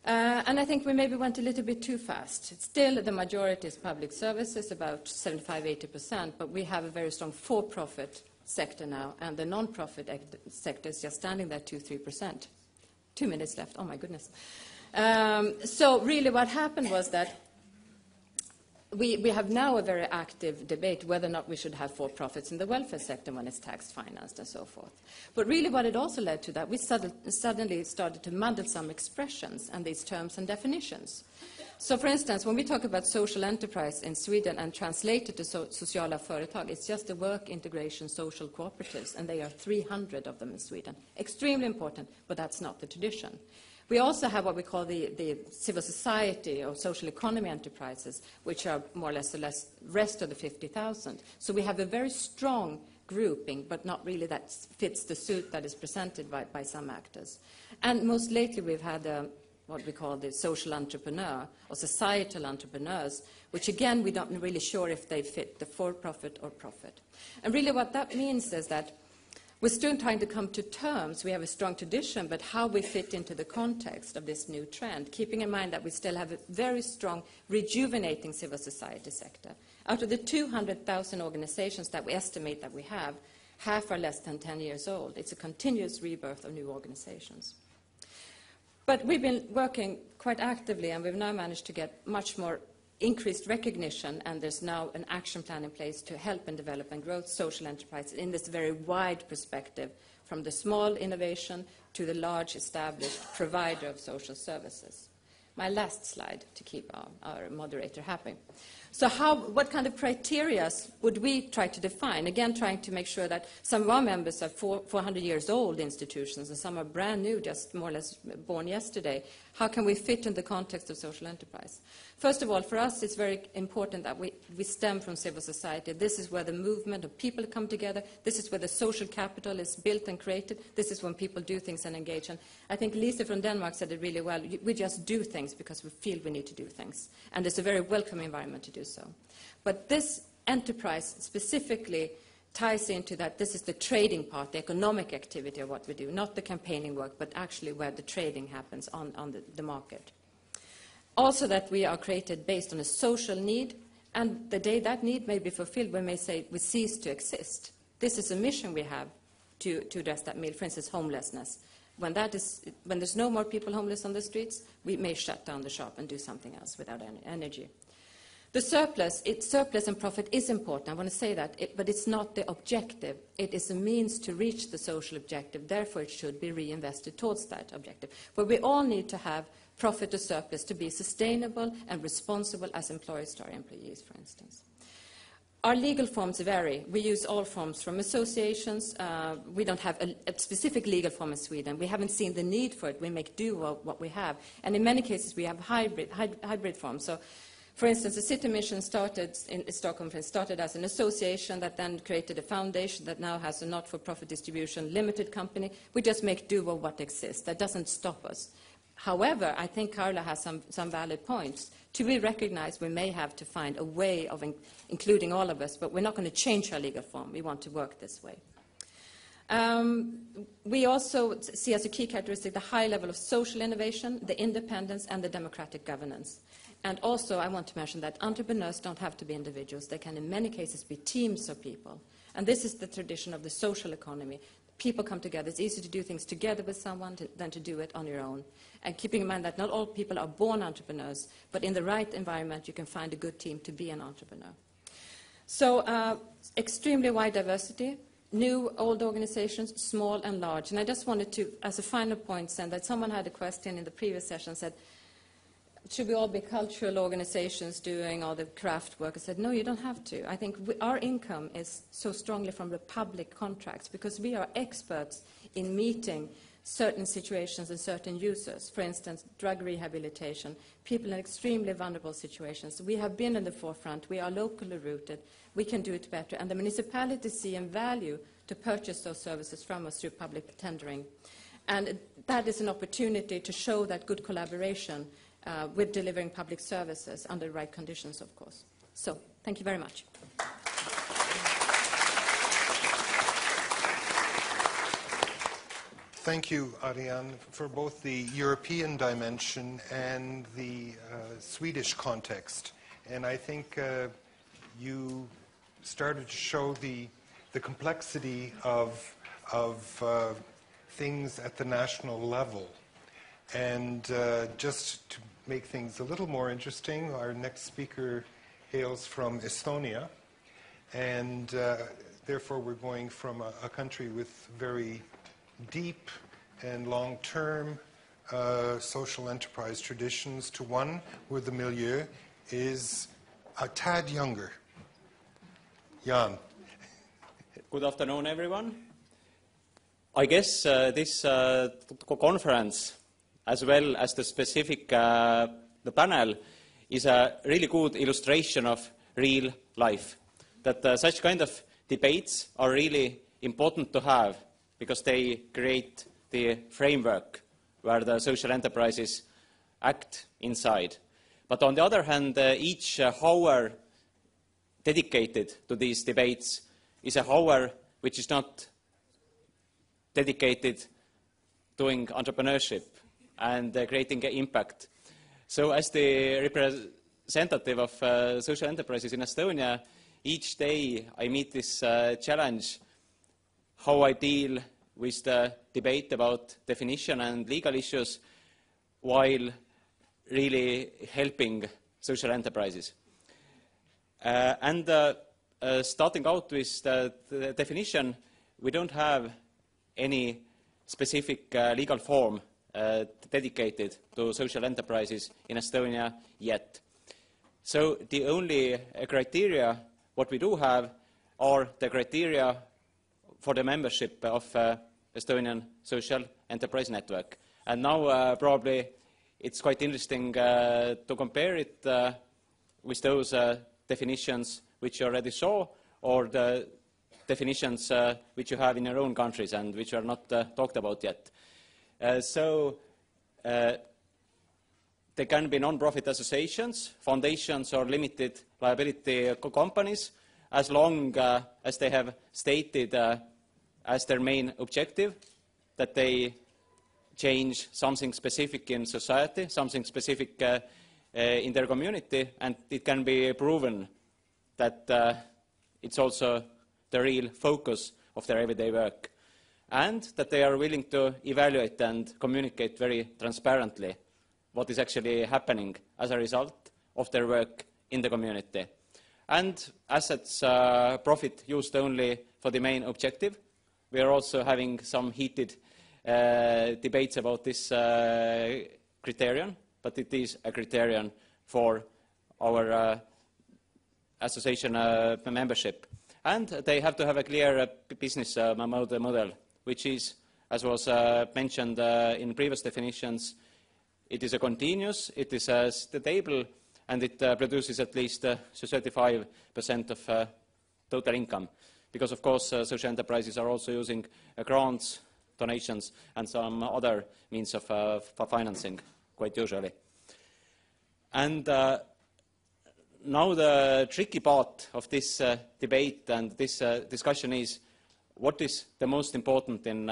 And I think we maybe went a little bit too fast. Still, the majority is public services, about 75–80%, but we have a very strong for-profit sector now, and the non-profit sector is just standing there 2–3%. 2 minutes left, oh my goodness. So really what happened was that we have now a very active debate whether or not we should have for-profits in the welfare sector when it's tax-financed and so forth. But really what it also led to that, we suddenly started to muddle some expressions and these terms and definitions. So for instance, when we talk about social enterprise in Sweden and translate it to sociala företag, it's just the work integration social cooperatives, and there are 300 of them in Sweden. Extremely important, but that's not the tradition. We also have what we call the civil society or social economy enterprises, which are more or less the rest of the 50,000. So we have a very strong grouping, but not really that fits the suit that is presented by some actors. And most lately we've had what we call the social entrepreneur or societal entrepreneurs, which again we don't really sure if they fit the for-profit or profit. And really what that means is that we're still trying to come to terms. We have a strong tradition, but how we fit into the context of this new trend, keeping in mind that we still have a very strong rejuvenating civil society sector. Out of the 200,000 organizations that we estimate that we have, half are less than 10 years old. It's a continuous rebirth of new organizations. But we've been working quite actively, and we've now managed to get much more increased recognition, and there's now an action plan in place to help and develop and grow social enterprises in this very wide perspective, from the small innovation to the large established provider of social services. My last slide to keep our moderator happy. So what kind of criteria would we try to define? Again, trying to make sure that some of our members are 400 years old institutions and some are brand new, just more or less born yesterday. How can we fit in the context of social enterprise? First of all, for us, it's very important that we stem from civil society. This is where the movement of people come together. This is where the social capital is built and created. This is when people do things and engage. And I think Lisa from Denmark said it really well. We just do things because we feel we need to do things. And it's a very welcome environment to do so. But this enterprise specifically ties into that this is the trading part, the economic activity of what we do, not the campaigning work, but actually where the trading happens on the market. Also that we are created based on a social need, and the day that need may be fulfilled, we may say we cease to exist. This is a mission we have to address that need, for instance, homelessness. When there's no more people homeless on the streets, we may shut down the shop and do something else without any energy. The surplus and profit is important, I want to say that, but it's not the objective. It is a means to reach the social objective, therefore it should be reinvested towards that objective. But we all need to have profit or surplus to be sustainable and responsible as employers to our employees, for instance. Our legal forms vary. We use all forms from associations. We don't have a specific legal form in Sweden. We haven't seen the need for it. We make do of what we have. And in many cases, we have hybrid forms. So, for instance, the City Mission started in Stockholm started as an association that then created a foundation that now has a not-for-profit distribution limited company. We just make do of what exists. That doesn't stop us. However, I think Carlo has some valid points. To be recognized, we may have to find a way of including all of us, but we're not going to change our legal form. We want to work this way. We also see as a key characteristic the high level of social innovation, the independence, and the democratic governance. And also, I want to mention that entrepreneurs don't have to be individuals. They can, in many cases, be teams of people. And this is the tradition of the social economy. People come together. It's easier to do things together with someone than to do it on your own. And keeping in mind that not all people are born entrepreneurs, but in the right environment, you can find a good team to be an entrepreneur. So, extremely wide diversity, new, old organizations, small and large. And I just wanted to, as a final point, send that someone had a question in the previous session, said, should we all be cultural organizations doing all the craft work? I said, no, you don't have to. I think our income is so strongly from the public contracts because we are experts in meeting certain situations and certain users. For instance, drug rehabilitation, people in extremely vulnerable situations. We have been in the forefront. We are locally rooted. We can do it better. And the municipalities see in value to purchase those services from us through public tendering. And that is an opportunity to show that good collaboration with delivering public services under the right conditions, of course. So, thank you very much. Thank you, Ariane, for both the European dimension and the Swedish context. And I think you started to show the complexity of things at the national level. And just to make things a little more interesting, our next speaker hails from Estonia. And therefore, we're going from a country with very deep and long-term social enterprise traditions to one where the milieu is a tad younger. Jaan. Good afternoon, everyone. I guess this conference, as well as the specific the panel, is a really good illustration of real life. That such kind of debates are really important to have because they create the framework where the social enterprises act inside. But on the other hand, each hour dedicated to these debates is a hour which is not dedicated doing entrepreneurship and creating an impact. So as the representative of social enterprises in Estonia, each day I meet this challenge, how I deal with the debate about definition and legal issues while really helping social enterprises. Starting out with the definition, we don't have any specific legal form dedicated to social enterprises in Estonia yet. So the only criteria what we do have are the criteria for the membership of Estonian Social Enterprise Network. And now probably it's quite interesting to compare it with those definitions which you already saw, or the definitions which you have in your own countries and which are not talked about yet. They can be non-profit associations, foundations, or limited liability companies, as long as they have stated as their main objective that they change something specific in society, something specific in their community, and it can be proven that it's also the real focus of their everyday work, and that they are willing to evaluate and communicate very transparently what is actually happening as a result of their work in the community. And assets profit used only for the main objective. We are also having some heated debates about this criterion, but it is a criterion for our association membership. And they have to have a clear business model, which is, as was mentioned in previous definitions, it is a continuous, it is stable, and it produces at least 35% of total income. Because, of course, social enterprises are also using grants, donations, and some other means of financing, quite usually. And now the tricky part of this debate and this discussion is, what is the most important in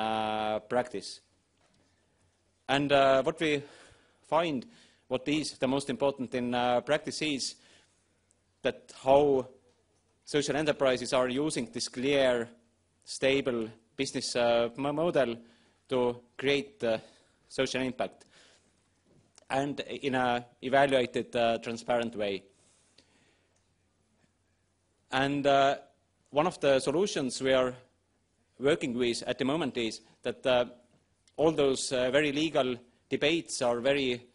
practice? And what we find, what is the most important in practice is that how social enterprises are using this clear, stable business model to create social impact, and in an evaluated, transparent way. And one of the solutions we are working with at the moment is that all those very legal debates are very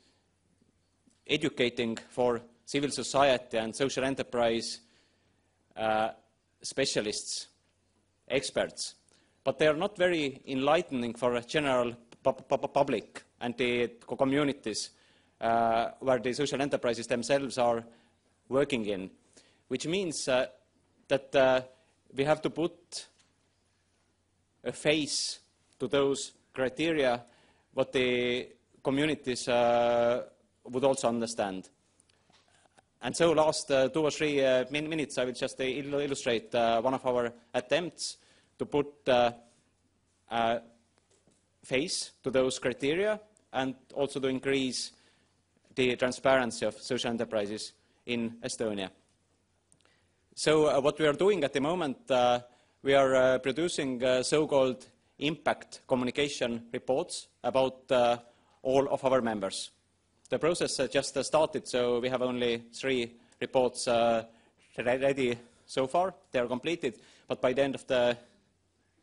educating for civil society and social enterprise specialists, experts, but they are not very enlightening for a general public and the communities where the social enterprises themselves are working in, which means that we have to put a face to those criteria what the communities would also understand. And so last 2 or 3 minutes I will just illustrate one of our attempts to put a face to those criteria and also to increase the transparency of social enterprises in Estonia. So what we are doing at the moment, we are producing so-called impact communication reports about all of our members. The process just started, so we have only 3 reports ready so far. They are completed, but by the end of the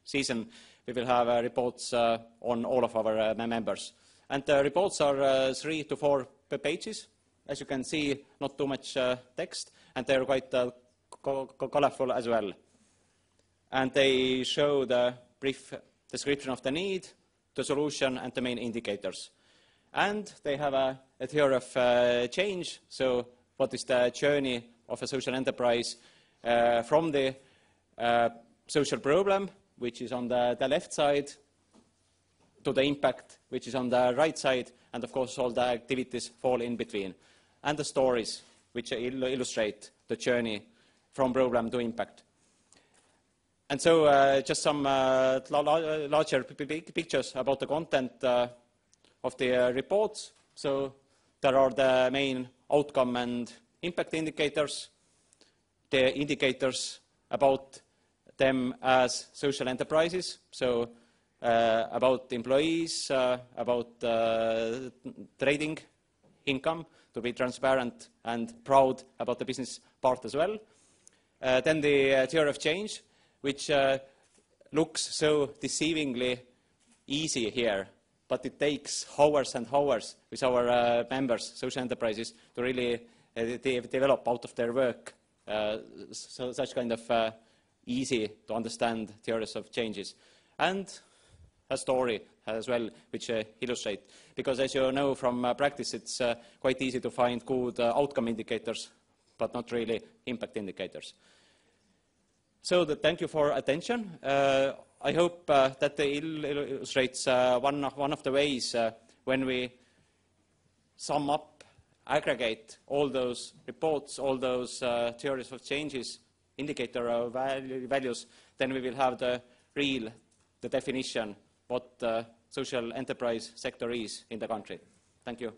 season, we will have reports on all of our members. And the reports are 3 to 4 pages. As you can see, not too much text, and they are quite colorful as well. And they show the brief description of the need, the solution, and the main indicators. And they have a theory of change, so what is the journey of a social enterprise from the social problem, which is on the left side, to the impact, which is on the right side, and of course all the activities fall in between, and the stories, which illustrate the journey from problem to impact. And so just some larger pictures about the content of the reports. So there are the main outcome and impact indicators, the indicators about them as social enterprises, so about employees, about trading income, to be transparent and proud about the business part as well. Then the theory of change, which looks so deceivingly easy here, but it takes hours and hours with our members, social enterprises, to really develop out of their work so such kind of easy to understand theories of changes. And a story as well, which illustrate, because as you know from practice, it's quite easy to find good outcome indicators, but not really impact indicators. So thank you for attention. I hope that illustrates one of the ways when we sum up, aggregate all those reports, all those theories of changes, indicator values, then we will have the definition what the social enterprise sector is in the country. Thank you.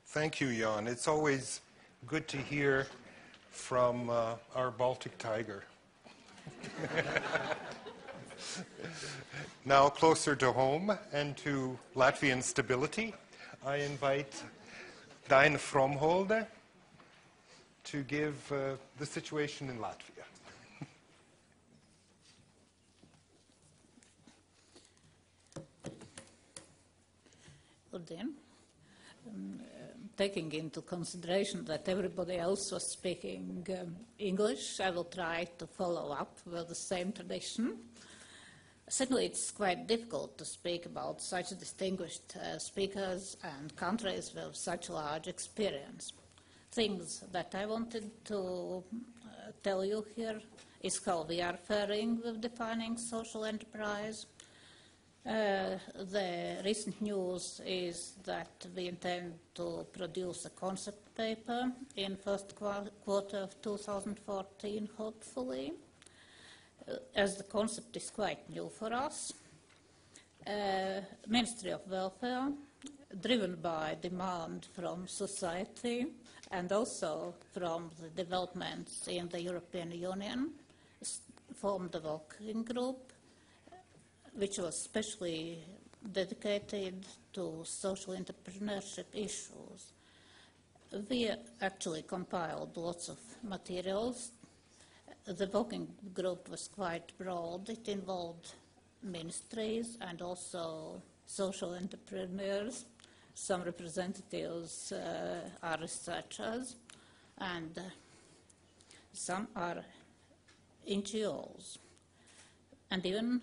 Thank you, Jaan. It's always good to hear from our Baltic tiger. Now, closer to home and to Latvian stability, I invite Daina Fromholde to give the situation in Latvia. Well, in. Taking into consideration that everybody else was speaking English, I will try to follow up with the same tradition. Certainly, it's quite difficult to speak about such distinguished speakers and countries with such large experience. Things that I wanted to tell you here is how we are faring with defining social enterprise. The recent news is that we intend to produce a concept paper in first quarter of 2014, hopefully. As the concept is quite new for us, Ministry of Welfare, driven by demand from society and also from the developments in the European Union, formed a working group which was specially dedicated to social entrepreneurship issues. We actually compiled lots of materials. The working group was quite broad. It involved ministries and also social entrepreneurs. Some representatives are researchers, and some are NGOs. And even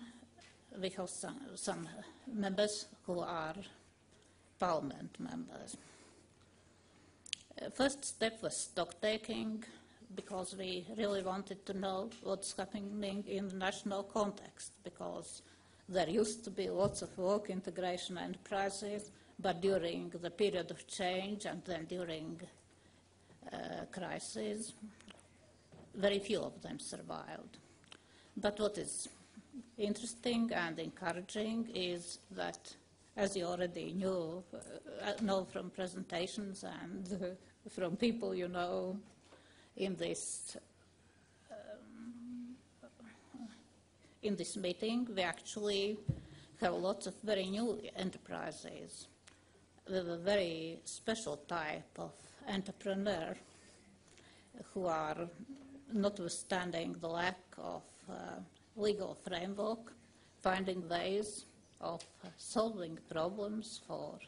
we have some members who are parliament members. First step was stock-taking, because we really wanted to know what's happening in the national context, because there used to be lots of work integration enterprises, but during the period of change and then during crisis, very few of them survived. But what is interesting and encouraging is that, as you already know from presentations and from people you know in this meeting, we actually have lots of very new enterprises with a very special type of entrepreneur who are, notwithstanding the lack of legal framework, finding ways of solving problems for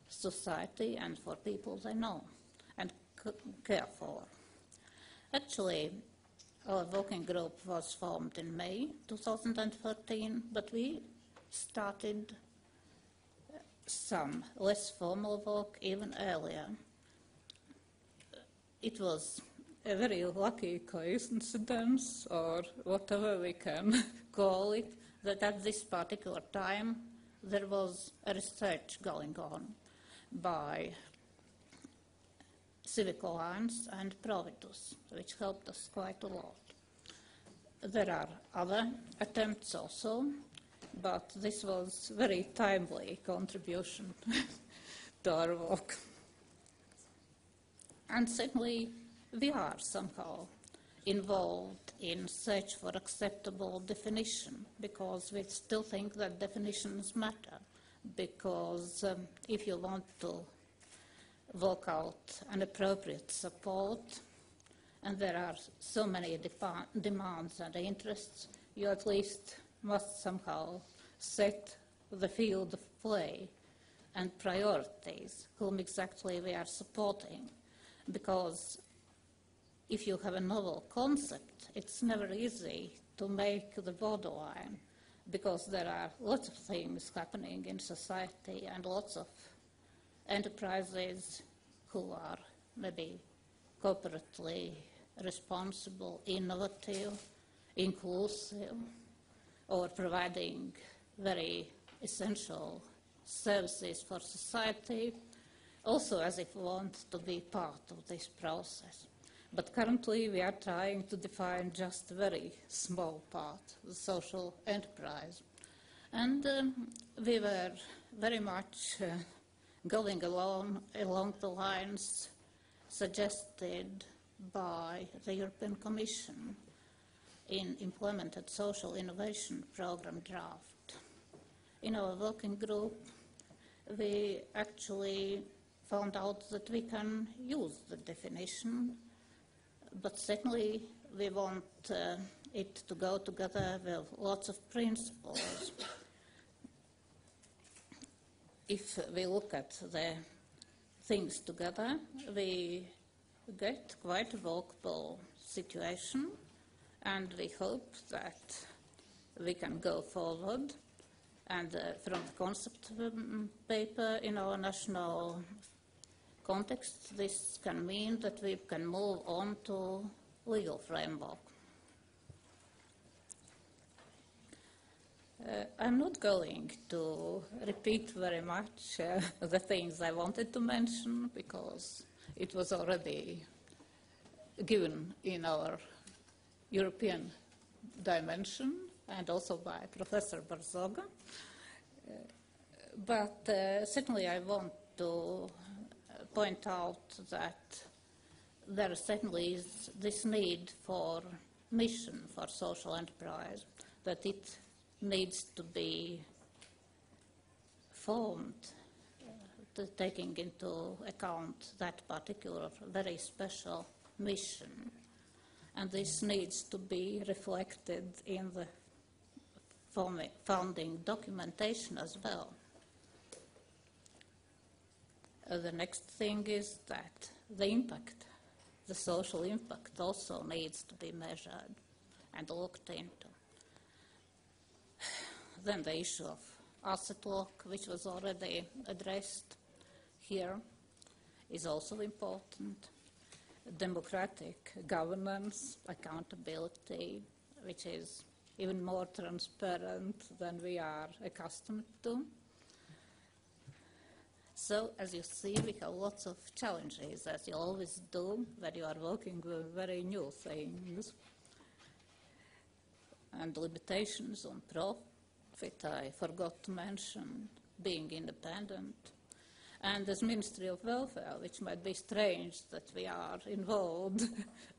society and for people they know and care for. Actually, our working group was formed in May 2013, but we started some less formal work even earlier. It was a very lucky coincidence, or whatever we can call it, that at this particular time there was a research going on by Civic Alliance and Providus, which helped us quite a lot. There are other attempts also, but this was a very timely contribution to our work. And certainly we are somehow involved in search for acceptable definition, because we still think that definitions matter, because if you want to work out an appropriate support, and there are so many demands and interests, you at least must somehow set the field of play and priorities, whom exactly we are supporting. Because if you have a novel concept, it's never easy to make the borderline, because there are lots of things happening in society and lots of enterprises who are maybe corporately responsible, innovative, inclusive, or providing very essential services for society, also as if we want to be part of this process. But currently we are trying to define just a very small part, the social enterprise. And we were very much going along the lines suggested by the European Commission in implemented social innovation program draft. In our working group, we actually found out that we can use the definition, but certainly we want it to go together with lots of principles. if we look at the things together, we get quite a workable situation, and we hope that we can go forward. And from the concept paper in our national context, this can mean that we can move on to legal framework. I'm not going to repeat very much the things I wanted to mention, because it was already given in our European dimension and also by Professor Borzaga. But certainly I want to point out that there certainly is this need for mission for social enterprise, that it needs to be formed, taking into account that particular very special mission. And this needs to be reflected in the founding documentation as well. The next thing is that the impact, the social impact, also needs to be measured and looked into. Then the issue of asset lock, which was already addressed here, is also important. Democratic governance, accountability, which is even more transparent than we are accustomed to. So, as you see, we have lots of challenges, as you always do, when you are working with very new things. And limitations on profit, I forgot to mention being independent. And as Ministry of Welfare, which might be strange that we are involved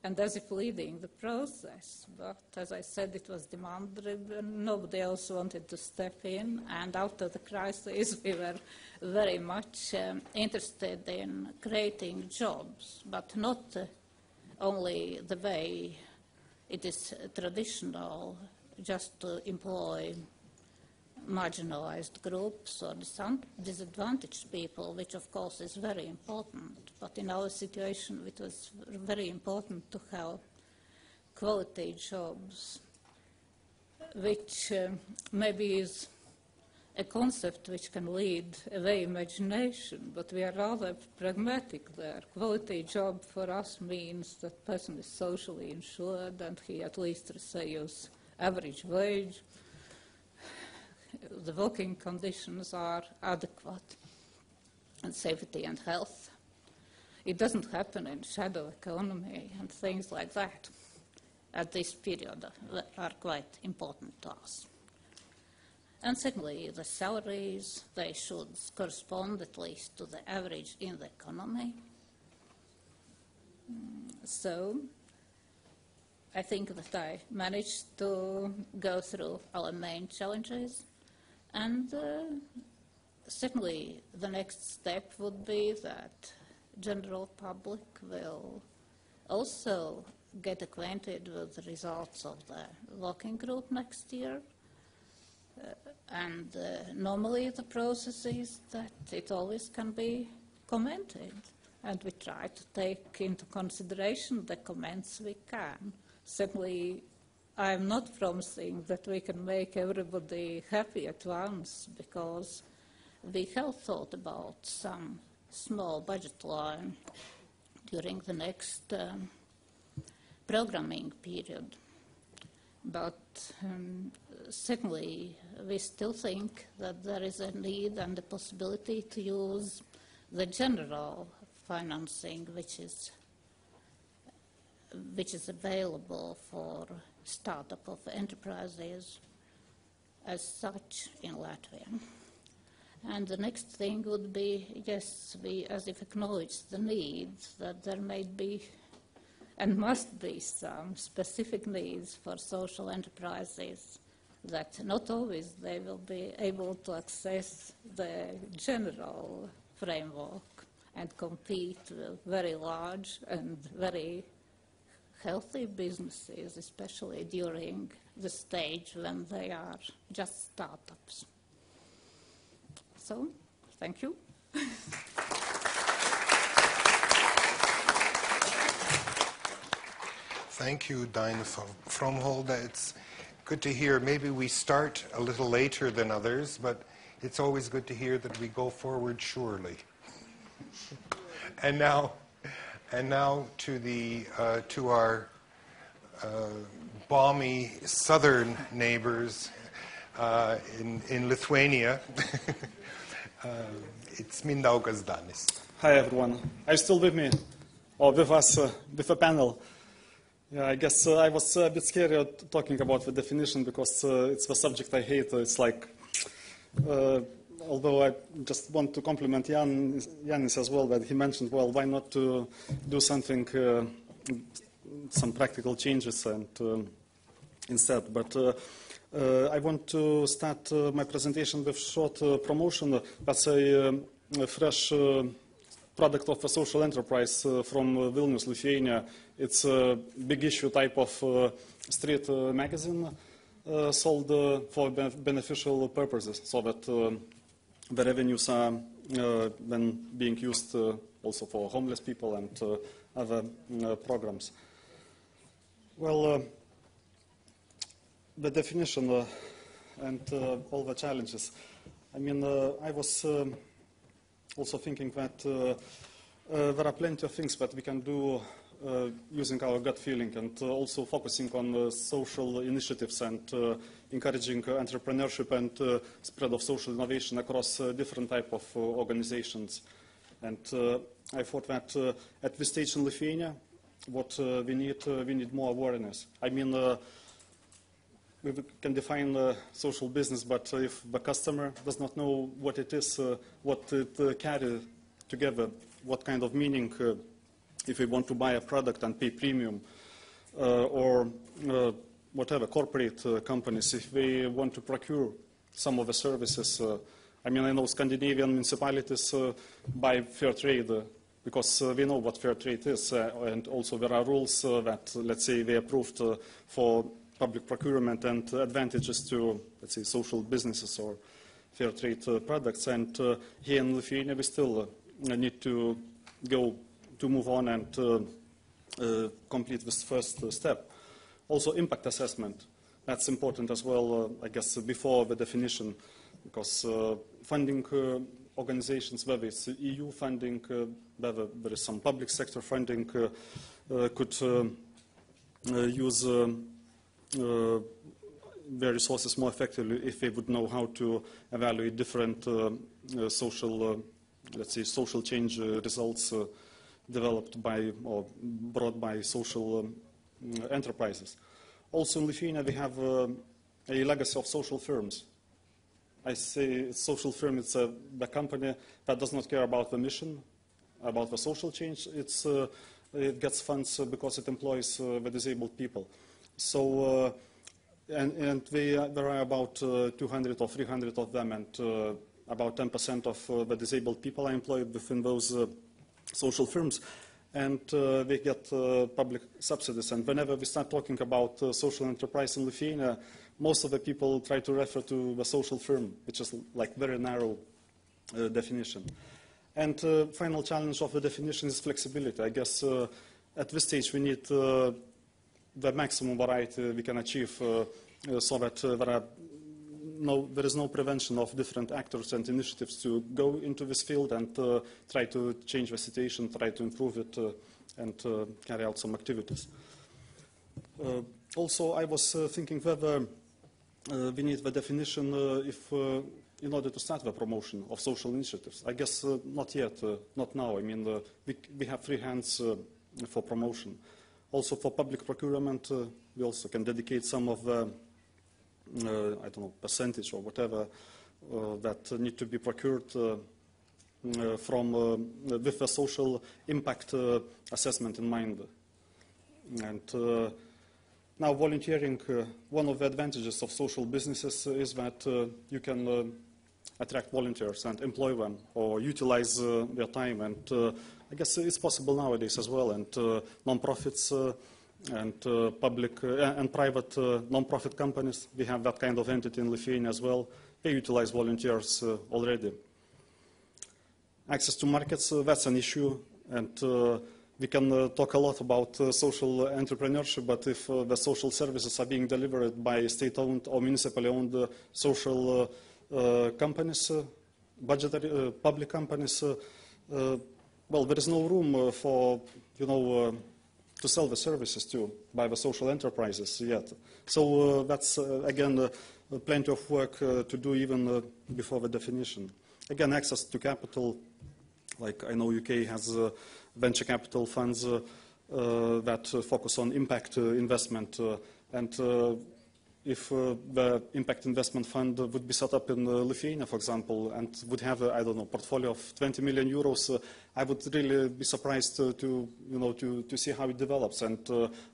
and as if leading the process. But as I said, it was demand-driven. Nobody else wanted to step in. And after the crisis, we were very much interested in creating jobs, but not only the way it is traditional, just to employ marginalized groups or disadvantaged people, which of course is very important. But in our situation, it was very important to have quality jobs, which maybe is a concept which can lead away imagination, but we are rather pragmatic there. Quality job for us means that person is socially insured and he at least receives average wage. The working conditions are adequate, and safety and health. It doesn't happen in shadow economy and things like that. At this period are quite important to us. And secondly, the salaries, they should correspond at least to the average in the economy. So I think that I managed to go through our main challenges. And certainly the next step would be that general public will also get acquainted with the results of the working group next year. And normally the process is that it always can be commented, and we try to take into consideration the comments we can. Certainly I am not promising that we can make everybody happy at once, because we have thought about some small budget line during the next programming period. But certainly we still think that there is a need and a possibility to use the general financing which is available for startup of enterprises as such in Latvia. And the next thing would be, yes, we as if acknowledge the needs, that there may be and must be some specific needs for social enterprises, that not always they will be able to access the general framework and compete with very large and very healthy businesses, especially during the stage when they are just startups. So, Thank you. Thank you, Daina Fromholde. It's good to hear. Maybe we start a little later than others, but it's always good to hear that we go forward surely. And now to our balmy southern neighbors in Lithuania. It's Mindaugas Danys. Hi everyone. Are you still with me? Or with us, with a panel? Yeah, I guess I was a bit scared talking about the definition because it's the subject I hate. It's like, although I just want to compliment Janis as well, that he mentioned, well, why not to do something, some practical changes and instead. But I want to start my presentation with short promotion. That's a fresh product of a social enterprise from Vilnius, Lithuania. It's a big issue type of street magazine sold for beneficial purposes, so that the revenues are then being used also for homeless people and other programs. Well, the definition and all the challenges. I mean, I was also thinking that there are plenty of things that we can do using our gut feeling and also focusing on social initiatives and encouraging entrepreneurship and spread of social innovation across different type of organizations. And I thought that at this stage in Lithuania, what we need more awareness. I mean, we can define social business, but if the customer does not know what it is, what it carries together, what kind of meaning, if we want to buy a product and pay premium, or whatever, corporate companies, if they want to procure some of the services. I mean, I know Scandinavian municipalities buy fair trade because we know what fair trade is, and also there are rules that, let's say, they approved for public procurement and advantages to, let's say, social businesses or fair trade products. And here in Lithuania, we still need to move on and complete this first step. Also, impact assessment. That's important as well, I guess, before the definition, because funding organizations, whether it's EU funding, whether there is some public sector funding, could use their resources more effectively if they would know how to evaluate different social, let's say, social change results developed by or brought by social enterprises. Also in Lithuania, we have a legacy of social firms. I say social firm, it's the company that does not care about the mission, about the social change. It gets funds because it employs the disabled people. So, and there are about 200 or 300 of them, and about 10% of the disabled people are employed within those social firms, and they get public subsidies. And whenever we start talking about social enterprise in Lithuania, most of the people try to refer to the social firm, which is like very narrow definition. And final challenge of the definition is flexibility. I guess at this stage we need the maximum variety we can achieve so that there is no prevention of different actors and initiatives to go into this field and try to change the situation, try to improve it, and carry out some activities. Also, I was thinking whether we need the definition in order to start the promotion of social initiatives. I guess not yet, not now. I mean, we have free hands for promotion. Also for public procurement, we also can dedicate some of the, I don't know, percentage or whatever that need to be procured with a social impact assessment in mind. And now volunteering, one of the advantages of social businesses is that you can attract volunteers and employ them or utilize their time. And I guess it's possible nowadays as well. And non-profits and public and private non-profit companies, we have that kind of entity in Lithuania as well. They utilize volunteers already. Access to markets, that's an issue, and we can talk a lot about social entrepreneurship, but if the social services are being delivered by state-owned or municipally owned social companies, budgetary public companies, well, there is no room for, to sell the services to by the social enterprises yet. So that's, again, plenty of work to do even before the definition. Again, access to capital, like I know UK has venture capital funds that focus on impact investment, and if the impact investment fund would be set up in Lithuania, for example, and would have a, I don't know, portfolio of 20 million euros, I would really be surprised to see how it develops and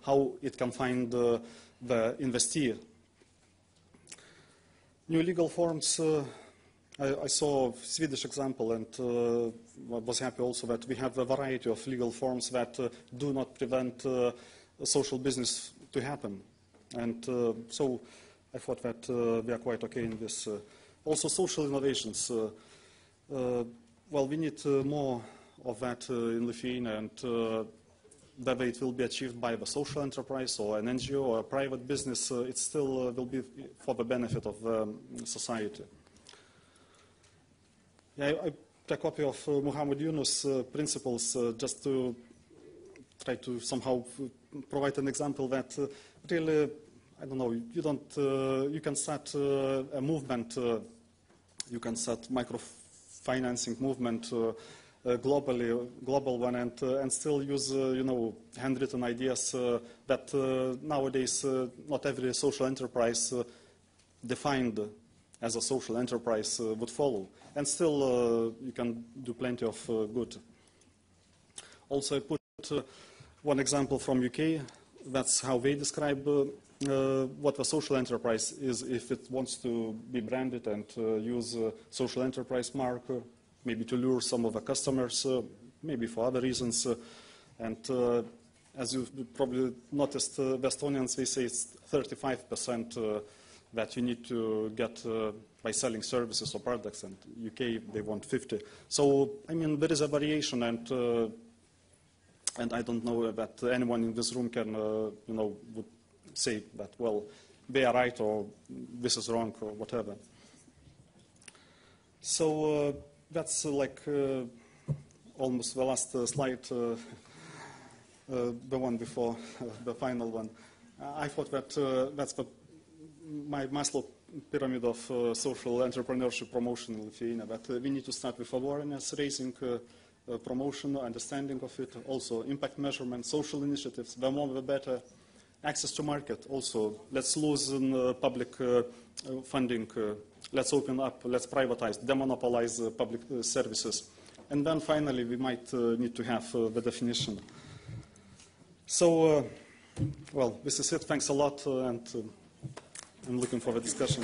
how it can find the investee. New legal forms. I saw a Swedish example and was happy also that we have a variety of legal forms that do not prevent social business to happen. And so I thought that we are quite okay in this. Also social innovations. Well, we need more of that in Lithuania, and whether it will be achieved by the social enterprise or an NGO or a private business, it still will be for the benefit of society. Yeah, I took a copy of Muhammad Yunus' principles just to try to somehow provide an example that really, I don't know, you can start a movement, you can start microfinancing movement global one, and still use, handwritten ideas that nowadays not every social enterprise defined as a social enterprise would follow. And still you can do plenty of good. Also, I put one example from UK. That's how they describe what a social enterprise is if it wants to be branded and use a social enterprise mark, maybe to lure some of the customers, maybe for other reasons. And as you probably noticed, the Estonians, they say it's 35% that you need to get by selling services or products, and UK, they want 50. So, I mean, there is a variation, and I don't know that anyone in this room can, would say that, well, they are right or this is wrong or whatever. So that's like almost the last slide, the one before the final one. I thought that that's my Maslow pyramid of social entrepreneurship promotion in Lithuania, that we need to start with awareness raising, promotion, understanding of it, also impact measurement, social initiatives, the more the better. Access to market also. Let's loosen public funding. Let's open up, let's privatize, demonopolize public services. And then finally, we might need to have the definition. So, well, this is it. Thanks a lot, and I'm looking for the discussion.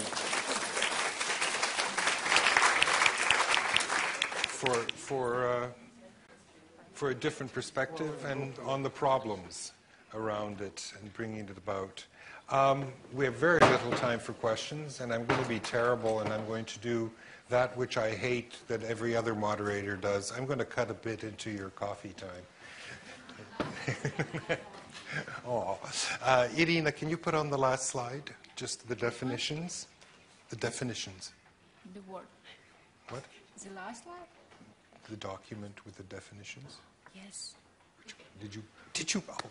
For a different perspective and on the problems around it and bringing it about. We have very little time for questions, and I'm going to be terrible, and I'm going to do that which I hate that every other moderator does. I'm going to cut a bit into your coffee time. Oh. Irina, can you put on the last slide just the definitions? The definitions. The word. What? The last slide? The document with the definitions? Yes. Did you? Oh.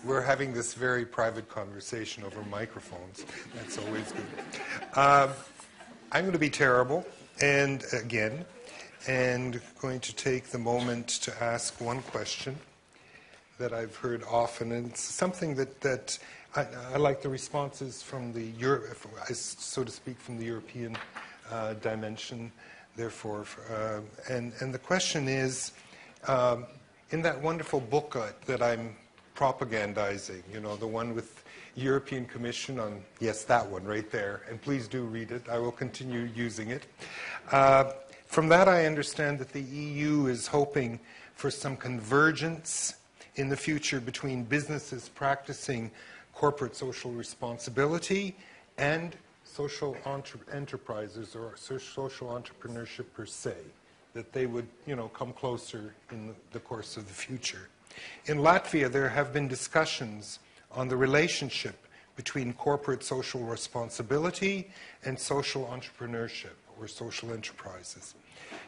We're having this very private conversation over microphones. That's always good. I'm going to be terrible, and again, and going to take the moment to ask one question that I've heard often, and it's something that I like the responses from the so to speak, from the European dimension. Therefore, and the question is, in that wonderful booklet that I'm propagandizing, the one with European Commission on, yes, that one right there, and please do read it. I will continue using it. From that, I understand that the EU is hoping for some convergence in the future between businesses practicing corporate social responsibility and social enterprises or social entrepreneurship per se, that they would, come closer in the course of the future. In Latvia, there have been discussions on the relationship between corporate social responsibility and social entrepreneurship or social enterprises.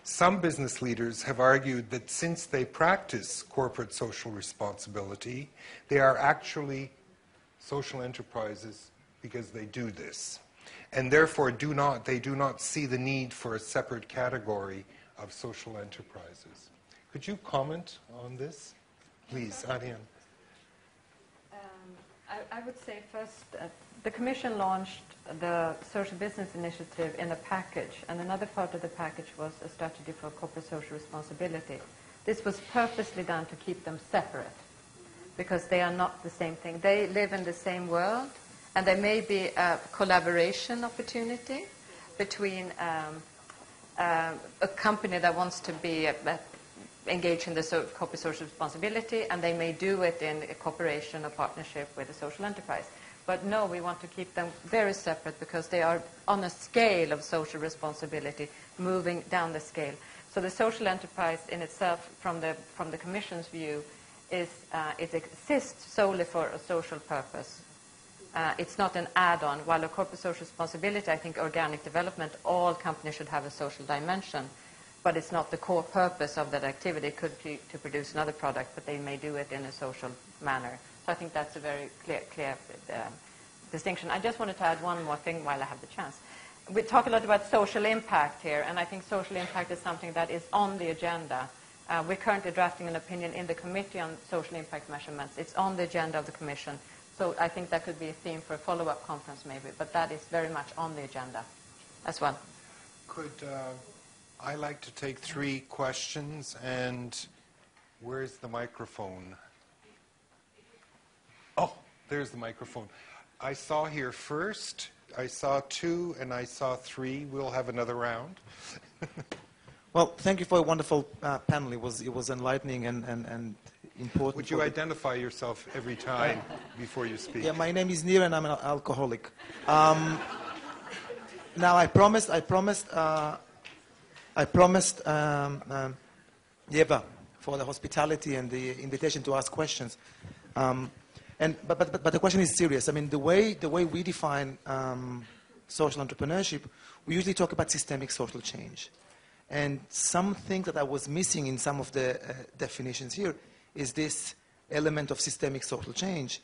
Some business leaders have argued that since they practice corporate social responsibility, they are actually social enterprises because they do this, and therefore they do not see the need for a separate category of social enterprises. Could you comment on this? Please, Ariane. I would say first, the Commission launched the Social Business Initiative in a package, and another part of the package was a strategy for corporate social responsibility. This was purposely done to keep them separate, because they are not the same thing. They live in the same world, and there may be a collaboration opportunity between a company that wants to be engaged in the corporate social responsibility, and they may do it in a cooperation or partnership with a social enterprise. But no, we want to keep them very separate because they are on a scale of social responsibility, moving down the scale. So the social enterprise in itself, from the Commission's view, it exists solely for a social purpose. It's not an add-on. While a corporate social responsibility, I think organic development, all companies should have a social dimension, but it's not the core purpose of that activity. It could be to produce another product, but they may do it in a social manner. So I think that's a very clear distinction. I just wanted to add one more thing while I have the chance. We talk a lot about social impact here, and I think social impact is something that is on the agenda. We're currently drafting an opinion in the Committee on Social Impact Measurements. It's on the agenda of the Commission. So I think that could be a theme for a follow-up conference maybe, but that is very much on the agenda as well. Could I like to take 3 questions, and where's the microphone? Oh, there's the microphone. I saw here first, I saw 2, and I saw 3. We'll have another round. Well, thank you for a wonderful panel. It was enlightening and important. Would you identify yourself every time before you speak? Yeah, my name is Nir, and I'm an alcoholic. Now, I promised Yeva for the hospitality and the invitation to ask questions. But the question is serious. I mean, the way we define social entrepreneurship, we usually talk about systemic social change. And something that I was missing in some of the definitions here is this element of systemic social change,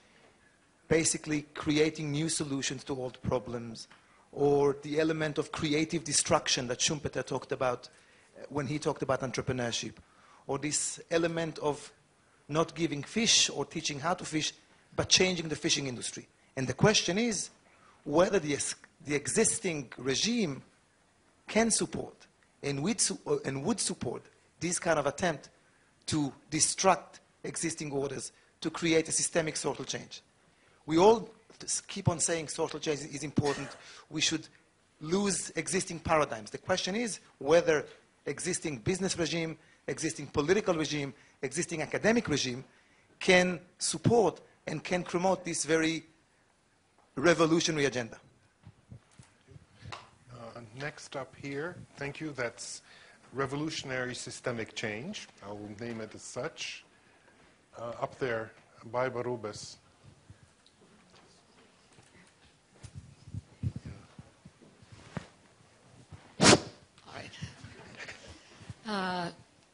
basically creating new solutions to old problems, or the element of creative destruction that Schumpeter talked about when he talked about entrepreneurship, or this element of not giving fish or teaching how to fish, but changing the fishing industry. And the question is whether the existing regime can support and would support this kind of attempt to destruct existing orders, to create a systemic social change. We all keep on saying social change is important. We should lose existing paradigms. The question is whether existing business regime, existing political regime, existing academic regime can support and can promote this very revolutionary agenda. Next up here, thank you, that's revolutionary systemic change. I will name it as such. Up there, Baiba Rubes.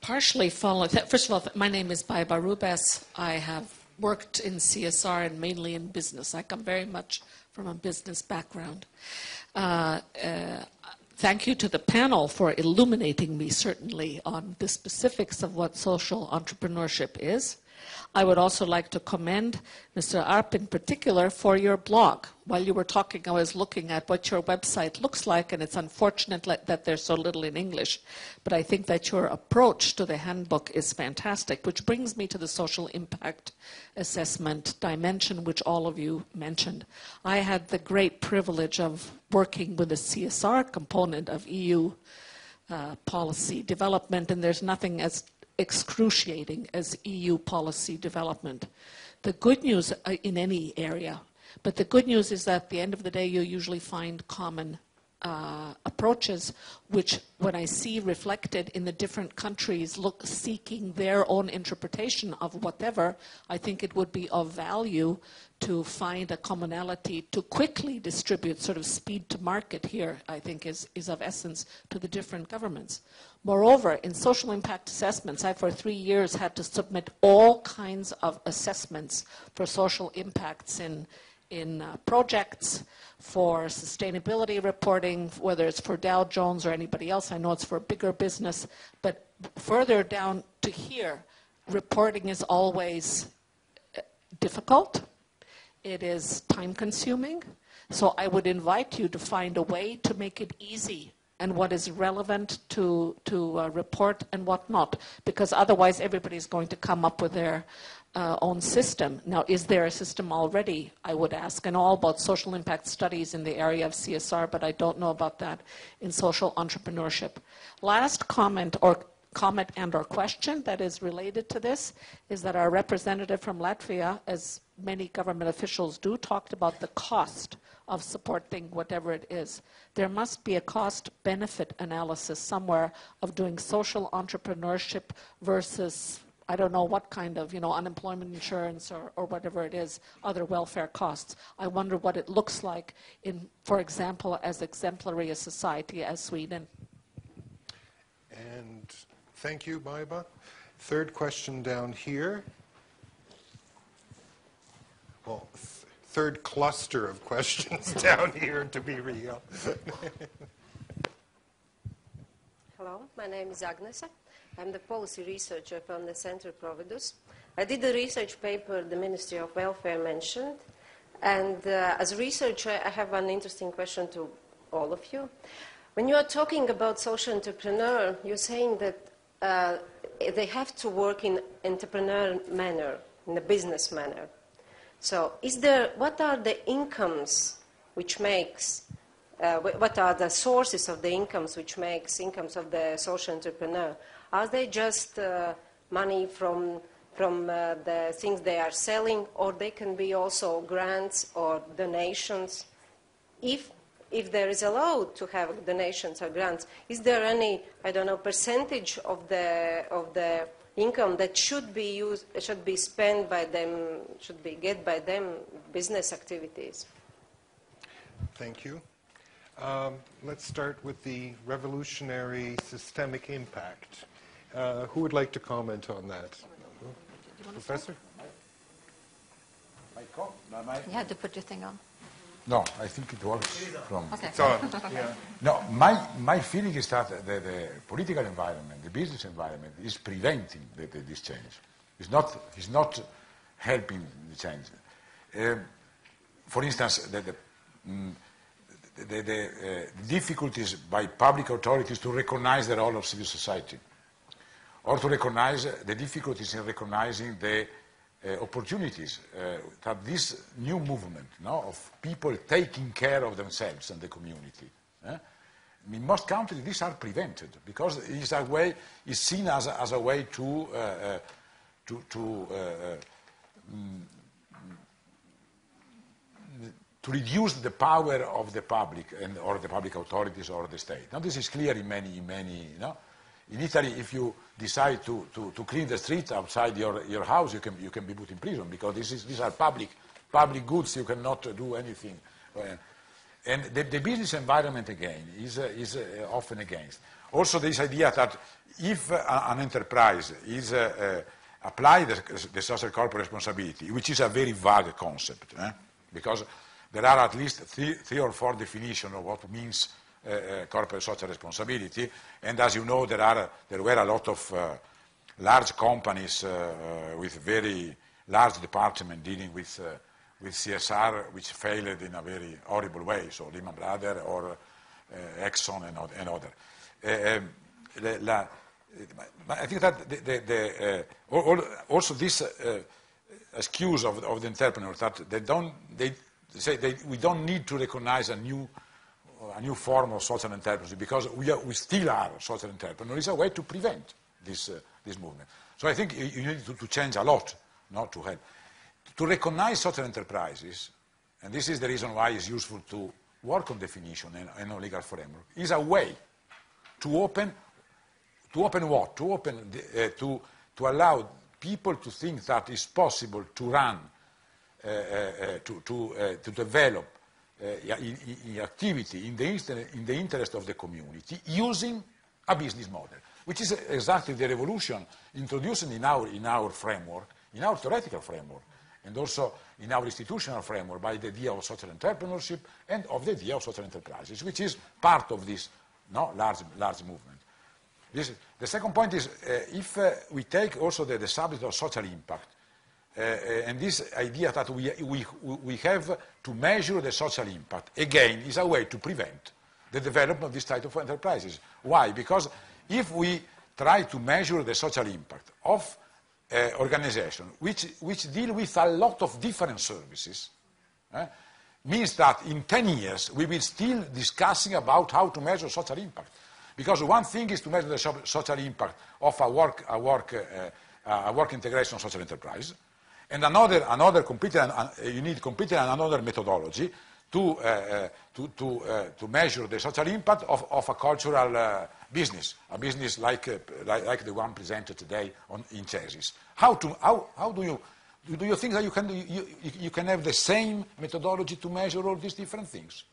Partially following, first of all, my name is Baiba Rubes. I have worked in CSR and mainly in business. I come very much from a business background. Thank you to the panel for illuminating me, certainly, on the specifics of what social entrepreneurship is. I would also like to commend Mr. Arp in particular for your blog. While you were talking, I was looking at what your website looks like, and it's unfortunate that there's so little in English. But I think that your approach to the handbook is fantastic, which brings me to the social impact assessment dimension, which all of you mentioned. I had the great privilege of working with the CSR component of EU policy development, and there's nothing as excruciating as EU policy development. The good news in any area But the good news is that at the end of the day, you usually find common approaches, which when I see reflected in the different countries seeking their own interpretation of whatever, I think it would be of value to find a commonality to quickly distribute, sort of speed to market here, I think is of essence to the different governments. Moreover, in social impact assessments, I for 3 years had to submit all kinds of assessments for social impacts in projects, for sustainability reporting, whether it's for Dow Jones or anybody else. I know it's for bigger business, but further down to here, reporting is always difficult. It is time-consuming. So I would invite you to find a way to make it easy and what is relevant to report and what not, because otherwise everybody's going to come up with their own system. Now, is there a system already, I would ask? I know all about social impact studies in the area of CSR, but I don't know about that in social entrepreneurship. Last comment or question that is related to this is that our representative from Latvia, as many government officials do, talked about the cost of supporting whatever it is. There must be a cost-benefit analysis somewhere of doing social entrepreneurship versus, I don't know what kind of, unemployment insurance or whatever it is, other welfare costs. I wonder what it looks like in, for example, as exemplary a society as Sweden. And thank you, Baiba. Third question down here. Well, third cluster of questions down here, to be real. Hello, my name is Agnes. I'm the policy researcher from the Center Providus. I did a research paper the Ministry of Welfare mentioned, and as a researcher, I have one interesting question to all of you. When you are talking about social entrepreneur, you're saying that they have to work in entrepreneur manner, in a business manner. So what are the incomes which makes, what are the sources of the incomes which makes incomes of the social entrepreneur? Are they just money from the things they are selling, or they can be also grants or donations? If there is allowed to have donations or grants, is there any, percentage of the income that should be spent by them, should be get by them business activities? Thank you. Let's start with the revolutionary systemic impact. Who would like to comment on that? Professor? You had to put your thing on. No, I think it works from... Okay. It's on. Yeah. No, my feeling is that the political environment, the business environment, is preventing this change. It's not helping the change. For instance, the difficulties by public authorities to recognize the role of civil society, or to recognize the difficulties in recognizing the opportunities that this new movement of people taking care of themselves and the community. In most countries, these are prevented because it's seen as a way to reduce the power of the public or the public authorities or the state. Now, this is clear in many. In Italy, if you decide to clean the street outside your house, you can be put in prison because these are public goods. You cannot do anything. And the business environment again is often against. Also, this idea that if an enterprise is apply the social corporate responsibility, which is a very vague concept, because there are at least three or four definitions of what means corporate social responsibility, and as you know, there were a lot of large companies with very large department dealing with CSR, which failed in a very horrible way. So Lehman Brothers or Exxon and other. I think that also this excuse of the entrepreneurs that they say we don't need to recognize a new form of social entrepreneurship because we still are social entrepreneurs. It's a way to prevent this movement. So I think you need to change a lot, not to help. To recognize social enterprises and this is the reason why it's useful to work on definition and on legal framework, is a way to open what? To allow people to think that it's possible to run, to develop activity in the interest of the community using a business model, which is exactly the revolution introduced in our framework, in our theoretical framework, and also in our institutional framework by the idea of social entrepreneurship and of the idea of social enterprises, which is part of this large movement. The second point is if we take also the subject of social impact, and this idea that we have to measure the social impact, again, is a way to prevent the development of this type of enterprises. Why? Because if we try to measure the social impact of organizations which deal with a lot of different services, means that in 10 years we will still discussing about how to measure social impact. Because one thing is to measure the social impact of a work integration social enterprise, and another completely, you need completely another methodology to measure the social impact of a cultural business, a business like the one presented today in GECES. How do you think that you can have the same methodology to measure all these different things?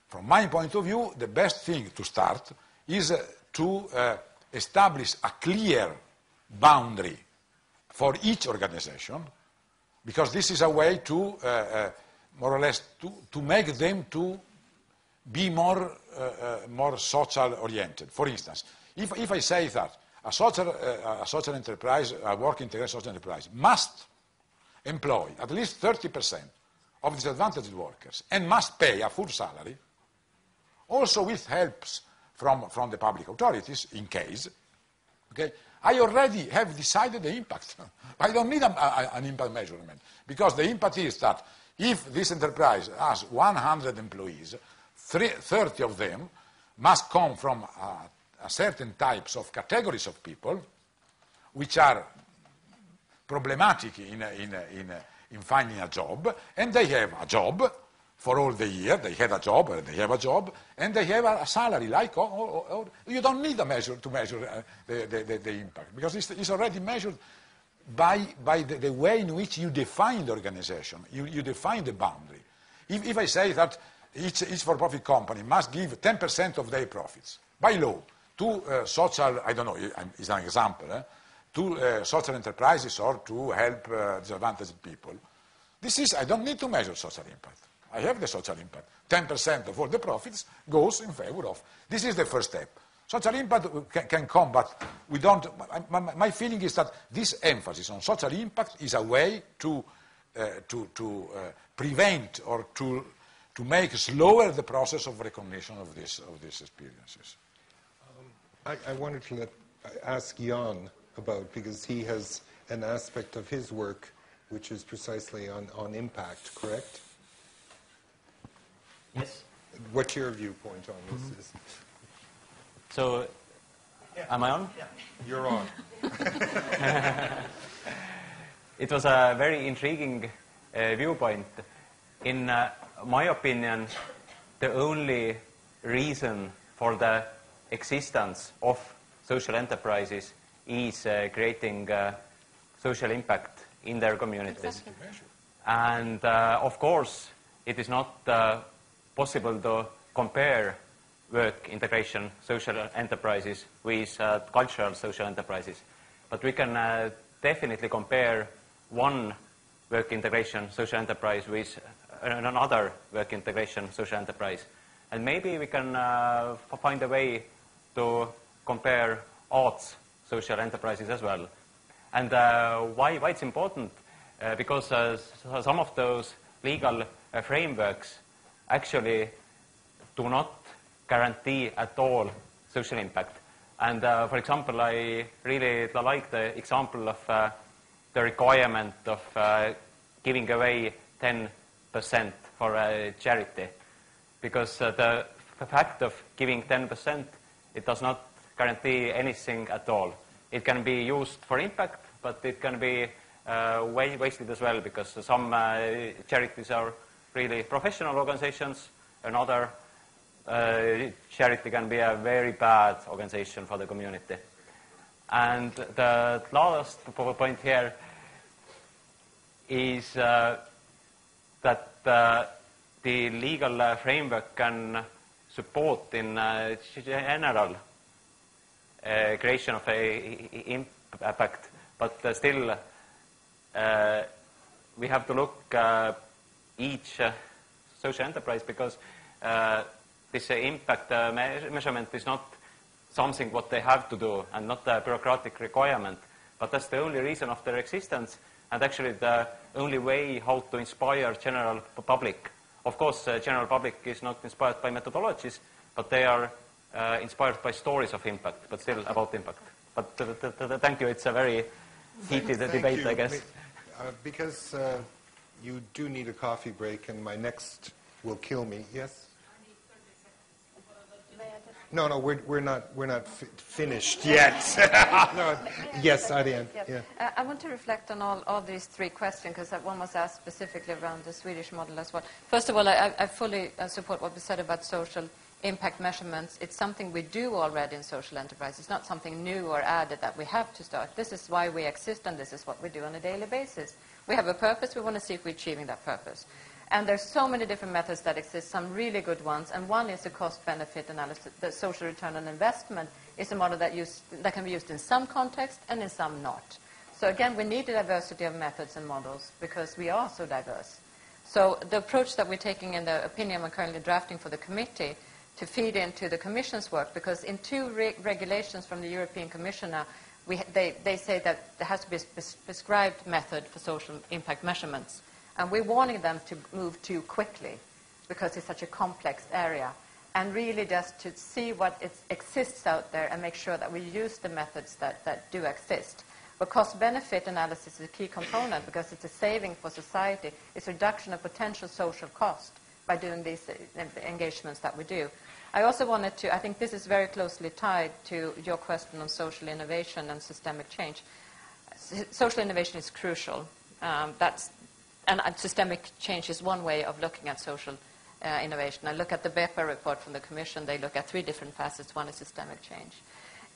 From my point of view, the best thing to start is to establish a clear boundary for each organization, because this is a way to, more or less, to make them to be more social-oriented. For instance, if I say that a social enterprise, a work integration social enterprise, must employ at least 30% of disadvantaged workers and must pay a full salary, also with helps from the public authorities, in case, okay, I already have decided the impact. I don't need an impact measurement, because the impact is that if this enterprise has 100 employees, 30 of them must come from a certain types of categories of people which are problematic in finding a job, and they have a job for all the year. They had a job, or they have a job, and they have a salary. Or you don't need to measure the impact, because it's already measured by the way in which you define the organization. You define the boundary. If I say that each for-profit company must give 10% of their profits by law to social, I don't know, it's an example, to social enterprises or to help disadvantaged people, I don't need to measure social impact. I have the social impact. 10% of all the profits goes in favor of. This is the first step. Social impact can come, but we don't. My feeling is that this emphasis on social impact is a way to prevent or to make slower the process of recognition of these experiences. I wanted to ask Jaan about, because he has an aspect of his work which is precisely on impact, correct? Yes. What's your viewpoint on this? So, am I on? Yeah. You're on. It was a very intriguing viewpoint. In my opinion, the only reason for the existence of social enterprises is creating social impact in their communities. And of course, it is not possible to compare work integration social enterprises with cultural social enterprises. But we can definitely compare one work integration social enterprise with another work integration social enterprise. And maybe we can find a way to compare arts social enterprises as well. And why it's important? Because some of those legal frameworks actually do not guarantee at all social impact. And for example, I really like the example of the requirement of giving away 10% for a charity. Because the fact of giving 10%, it does not guarantee anything at all. It can be used for impact, but it can be wasted as well, because some charities are really professional organizations. Another charity can be a very bad organization for the community. And the last point here is that the legal framework can support in general creation of a impact, but still we have to look each social enterprise, because this impact measurement is not something what they have to do and not a bureaucratic requirement, but that's the only reason of their existence and actually the only way how to inspire general public. Of course, general public is not inspired by methodologies, but they are inspired by stories of impact, but still about impact. But thank you. It's a very heated debate, I guess. Because you do need a coffee break, and my next will kill me. Yes. No, we're not finished yet. No. Yes, Ariane. Yeah. I want to reflect on all these three questions, because one was asked specifically around the Swedish model as well. First of all, I fully support what was said about social impact measurements. It's something we do already in social enterprise. It's not something new or added that we have to start. This is why we exist, and this is what we do on a daily basis. We have a purpose. We want to see if we're achieving that purpose. And there's so many different methods that exist, some really good ones, and one is a cost-benefit analysis. The social return on investment is a model that can be used in some context and in some not. So again, we need a diversity of methods and models because we are so diverse. So the approach that we're taking in the opinion we're currently drafting for the committee to feed into the Commission's work, because in two regulations from the European Commission now, they say that there has to be a prescribed method for social impact measurements. And we're warning them to move too quickly because it's such a complex area. And really just to see what exists out there and make sure that we use the methods that do exist. But cost-benefit analysis is a key component because it's a saving for society. It's a reduction of potential social cost by doing these engagements that we do. I also wanted to, I think this is very closely tied to your question on social innovation and systemic change. Social innovation is crucial. And systemic change is one way of looking at social innovation. I look at the BEPA report from the Commission. They look at three different facets. One is systemic change.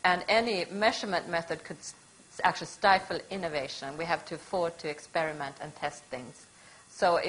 And any measurement method could actually stifle innovation. We have to afford to experiment and test things. So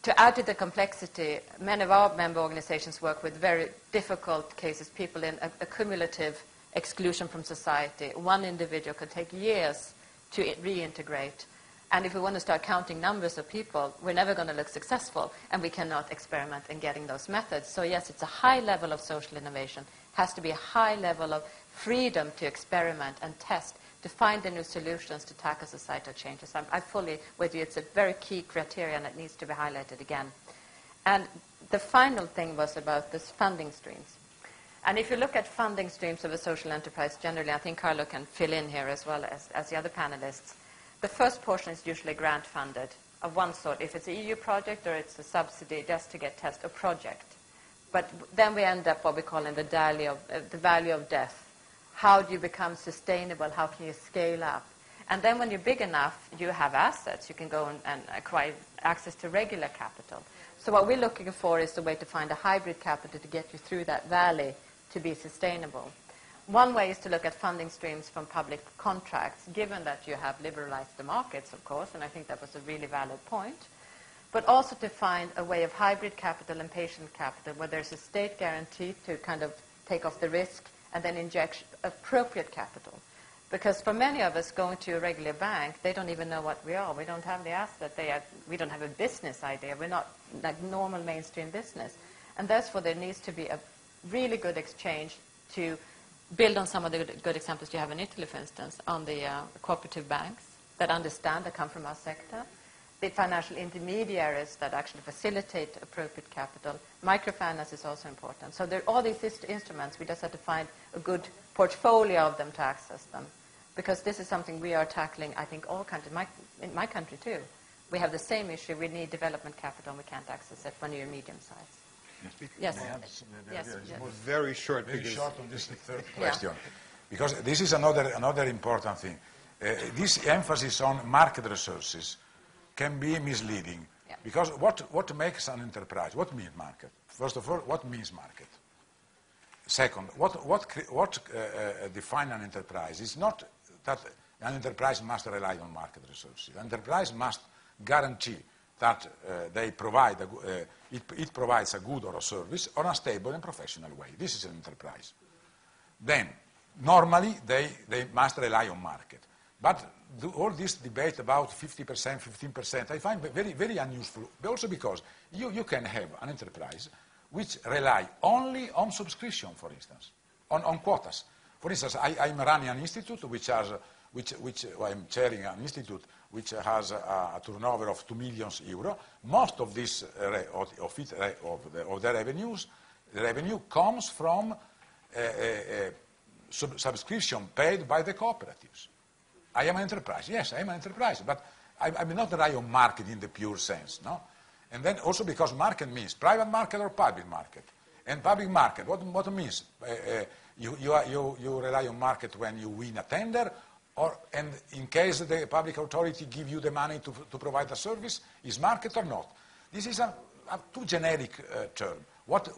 to add to the complexity, many of our member organizations work with very difficult cases, people in a cumulative exclusion from society. One individual could take years to reintegrate. And if we want to start counting numbers of people, we're never going to look successful, and we cannot experiment in getting those methods. So yes, it's a high level of social innovation. It has to be a high level of freedom to experiment and test, to find the new solutions to tackle societal changes. I'm fully with you. It's a very key criterion that needs to be highlighted again. And the final thing was about this funding streams. And if you look at funding streams of a social enterprise generally, I think Carlo can fill in here as well as the other panelists. The first portion is usually grant-funded of one sort, if it's an EU project or it's a subsidy just to get a project. But then we end up what we call in the value of death. How do you become sustainable? How can you scale up? And then when you're big enough, you have assets. You can go and acquire access to regular capital. So what we're looking for is a way to find a hybrid capital to get you through that valley to be sustainable. One way is to look at funding streams from public contracts, given that you have liberalized the markets, of course, and I think that was a really valid point, but also to find a way of hybrid capital and patient capital where there's a state guarantee to kind of take off the risk and then inject appropriate capital. Because for many of us going to a regular bank, they don't even know what we are. We don't have the asset. We don't have a business idea. We're not like normal mainstream business. And therefore, there needs to be a really good exchange to build on some of the good examples you have in Italy, for instance, on the cooperative banks that understand, that come from our sector, the financial intermediaries that actually facilitate appropriate capital. Microfinance is also important. So there are all these instruments. We just have to find a good portfolio of them to access them, because this is something we are tackling, I think, all countries, in my country too. We have the same issue. We need development capital, and we can't access it when you're medium size. Yes. Yes. Very short. Very short on this third question, because this is another important thing. This emphasis on market resources can be misleading, Because what makes an enterprise? What means market? First of all, what means market? Second, what defines an enterprise is not that an enterprise must rely on market resources. An enterprise must guarantee that it provides a good or a service on a stable and professional way. This is an enterprise. Then, normally, they must rely on market. But all this debate about 50%, 15%, I find very, very unuseful, also because you can have an enterprise which rely only on subscription, for instance, on quotas. For instance, I'm running an institute I'm chairing an institute which has a turnover of 2 million euro. Most of this of the revenue comes from subscription paid by the cooperatives. I am an enterprise. Yes, I am an enterprise, but I may not rely on market in the pure sense, no? And then also because market means private market or public market. And public market, what it means? You rely on market when you win a tender, and in case the public authority give you the money to provide a service, is market or not? This is a too generic term. What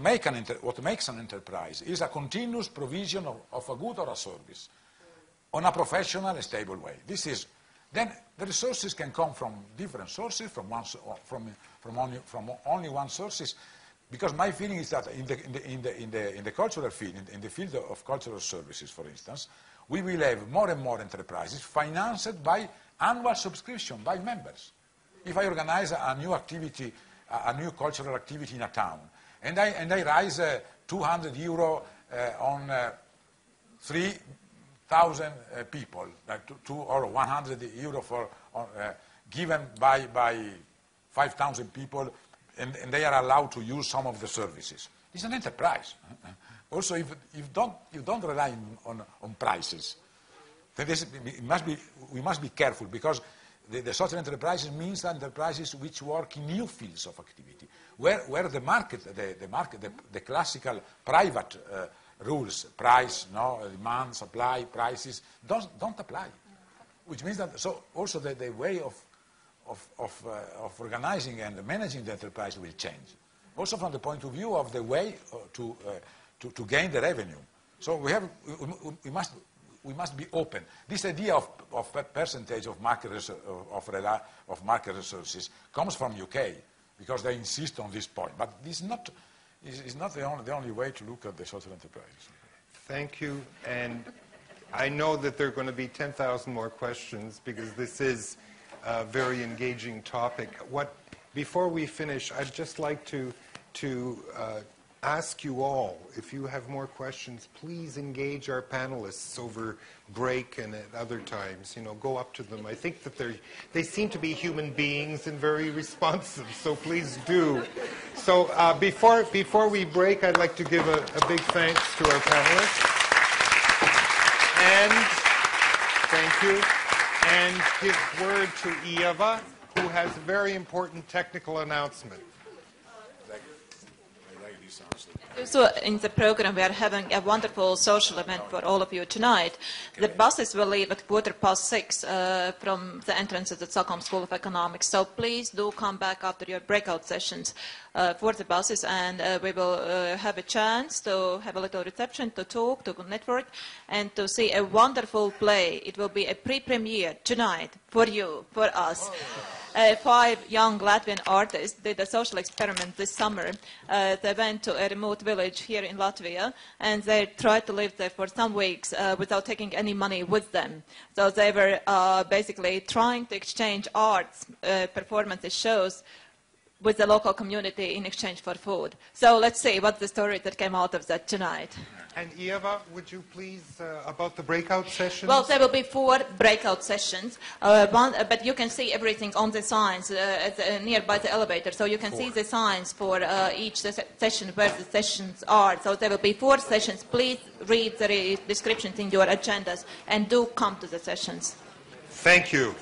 makes an enterprise is a continuous provision of a good or a service on a professional and stable way. Then the resources can come from different sources, from only one sources, because my feeling is that in the cultural field, in the field of cultural services, for instance, we will have more and more enterprises financed by annual subscription by members. If I organize a new activity, a new cultural activity in a town, and I raise 200 euro on 3,000 people, or 100 euro given by 5,000 people, and they are allowed to use some of the services. It's an enterprise. Also, if you don't rely on prices, then we must be careful, because the social enterprises means enterprises which work in new fields of activity, where the market, the classical private rules, price, demand, supply, prices, don't apply. Which means that also the way of organizing and managing the enterprise will change. Also from the point of view of the way to gain the revenue. So we must be open. This idea of percentage of market resources comes from UK, because they insist on this point. But this is not the only way to look at the social enterprise. Thank you. And I know that there are going to be 10,000 more questions, because this is a very engaging topic. Before we finish, I'd just like to ask you all, if you have more questions, please engage our panelists over break and at other times. Go up to them. I think that they seem to be human beings and very responsive, so please do. So before we break, I'd like to give a big thanks to our panelists. And thank you. And give word to Ieva, who has a very important technical announcement. So in the program, we are having a wonderful social event for all of you tonight. The buses will leave at 6:15 from the entrance of the Stockholm School of Economics. So please do come back after your breakout sessions for the buses, and we will have a chance to have a little reception, to talk, to network, and to see a wonderful play. It will be a pre-premiere tonight for you, for us. 5 young Latvian artists did a social experiment this summer. They went to a remote village here in Latvia, and they tried to live there for some weeks without taking any money with them. So they were basically trying to exchange arts, performances, shows with the local community in exchange for food. So let's see what's the story that came out of that tonight. And Ieva, would you please, about the breakout sessions? Well, there will be 4 breakout sessions, but you can see everything on the signs nearby the elevator. So you can see the signs for each session, where the sessions are. So there will be 4 sessions. Please read the descriptions in your agendas, and do come to the sessions. Thank you.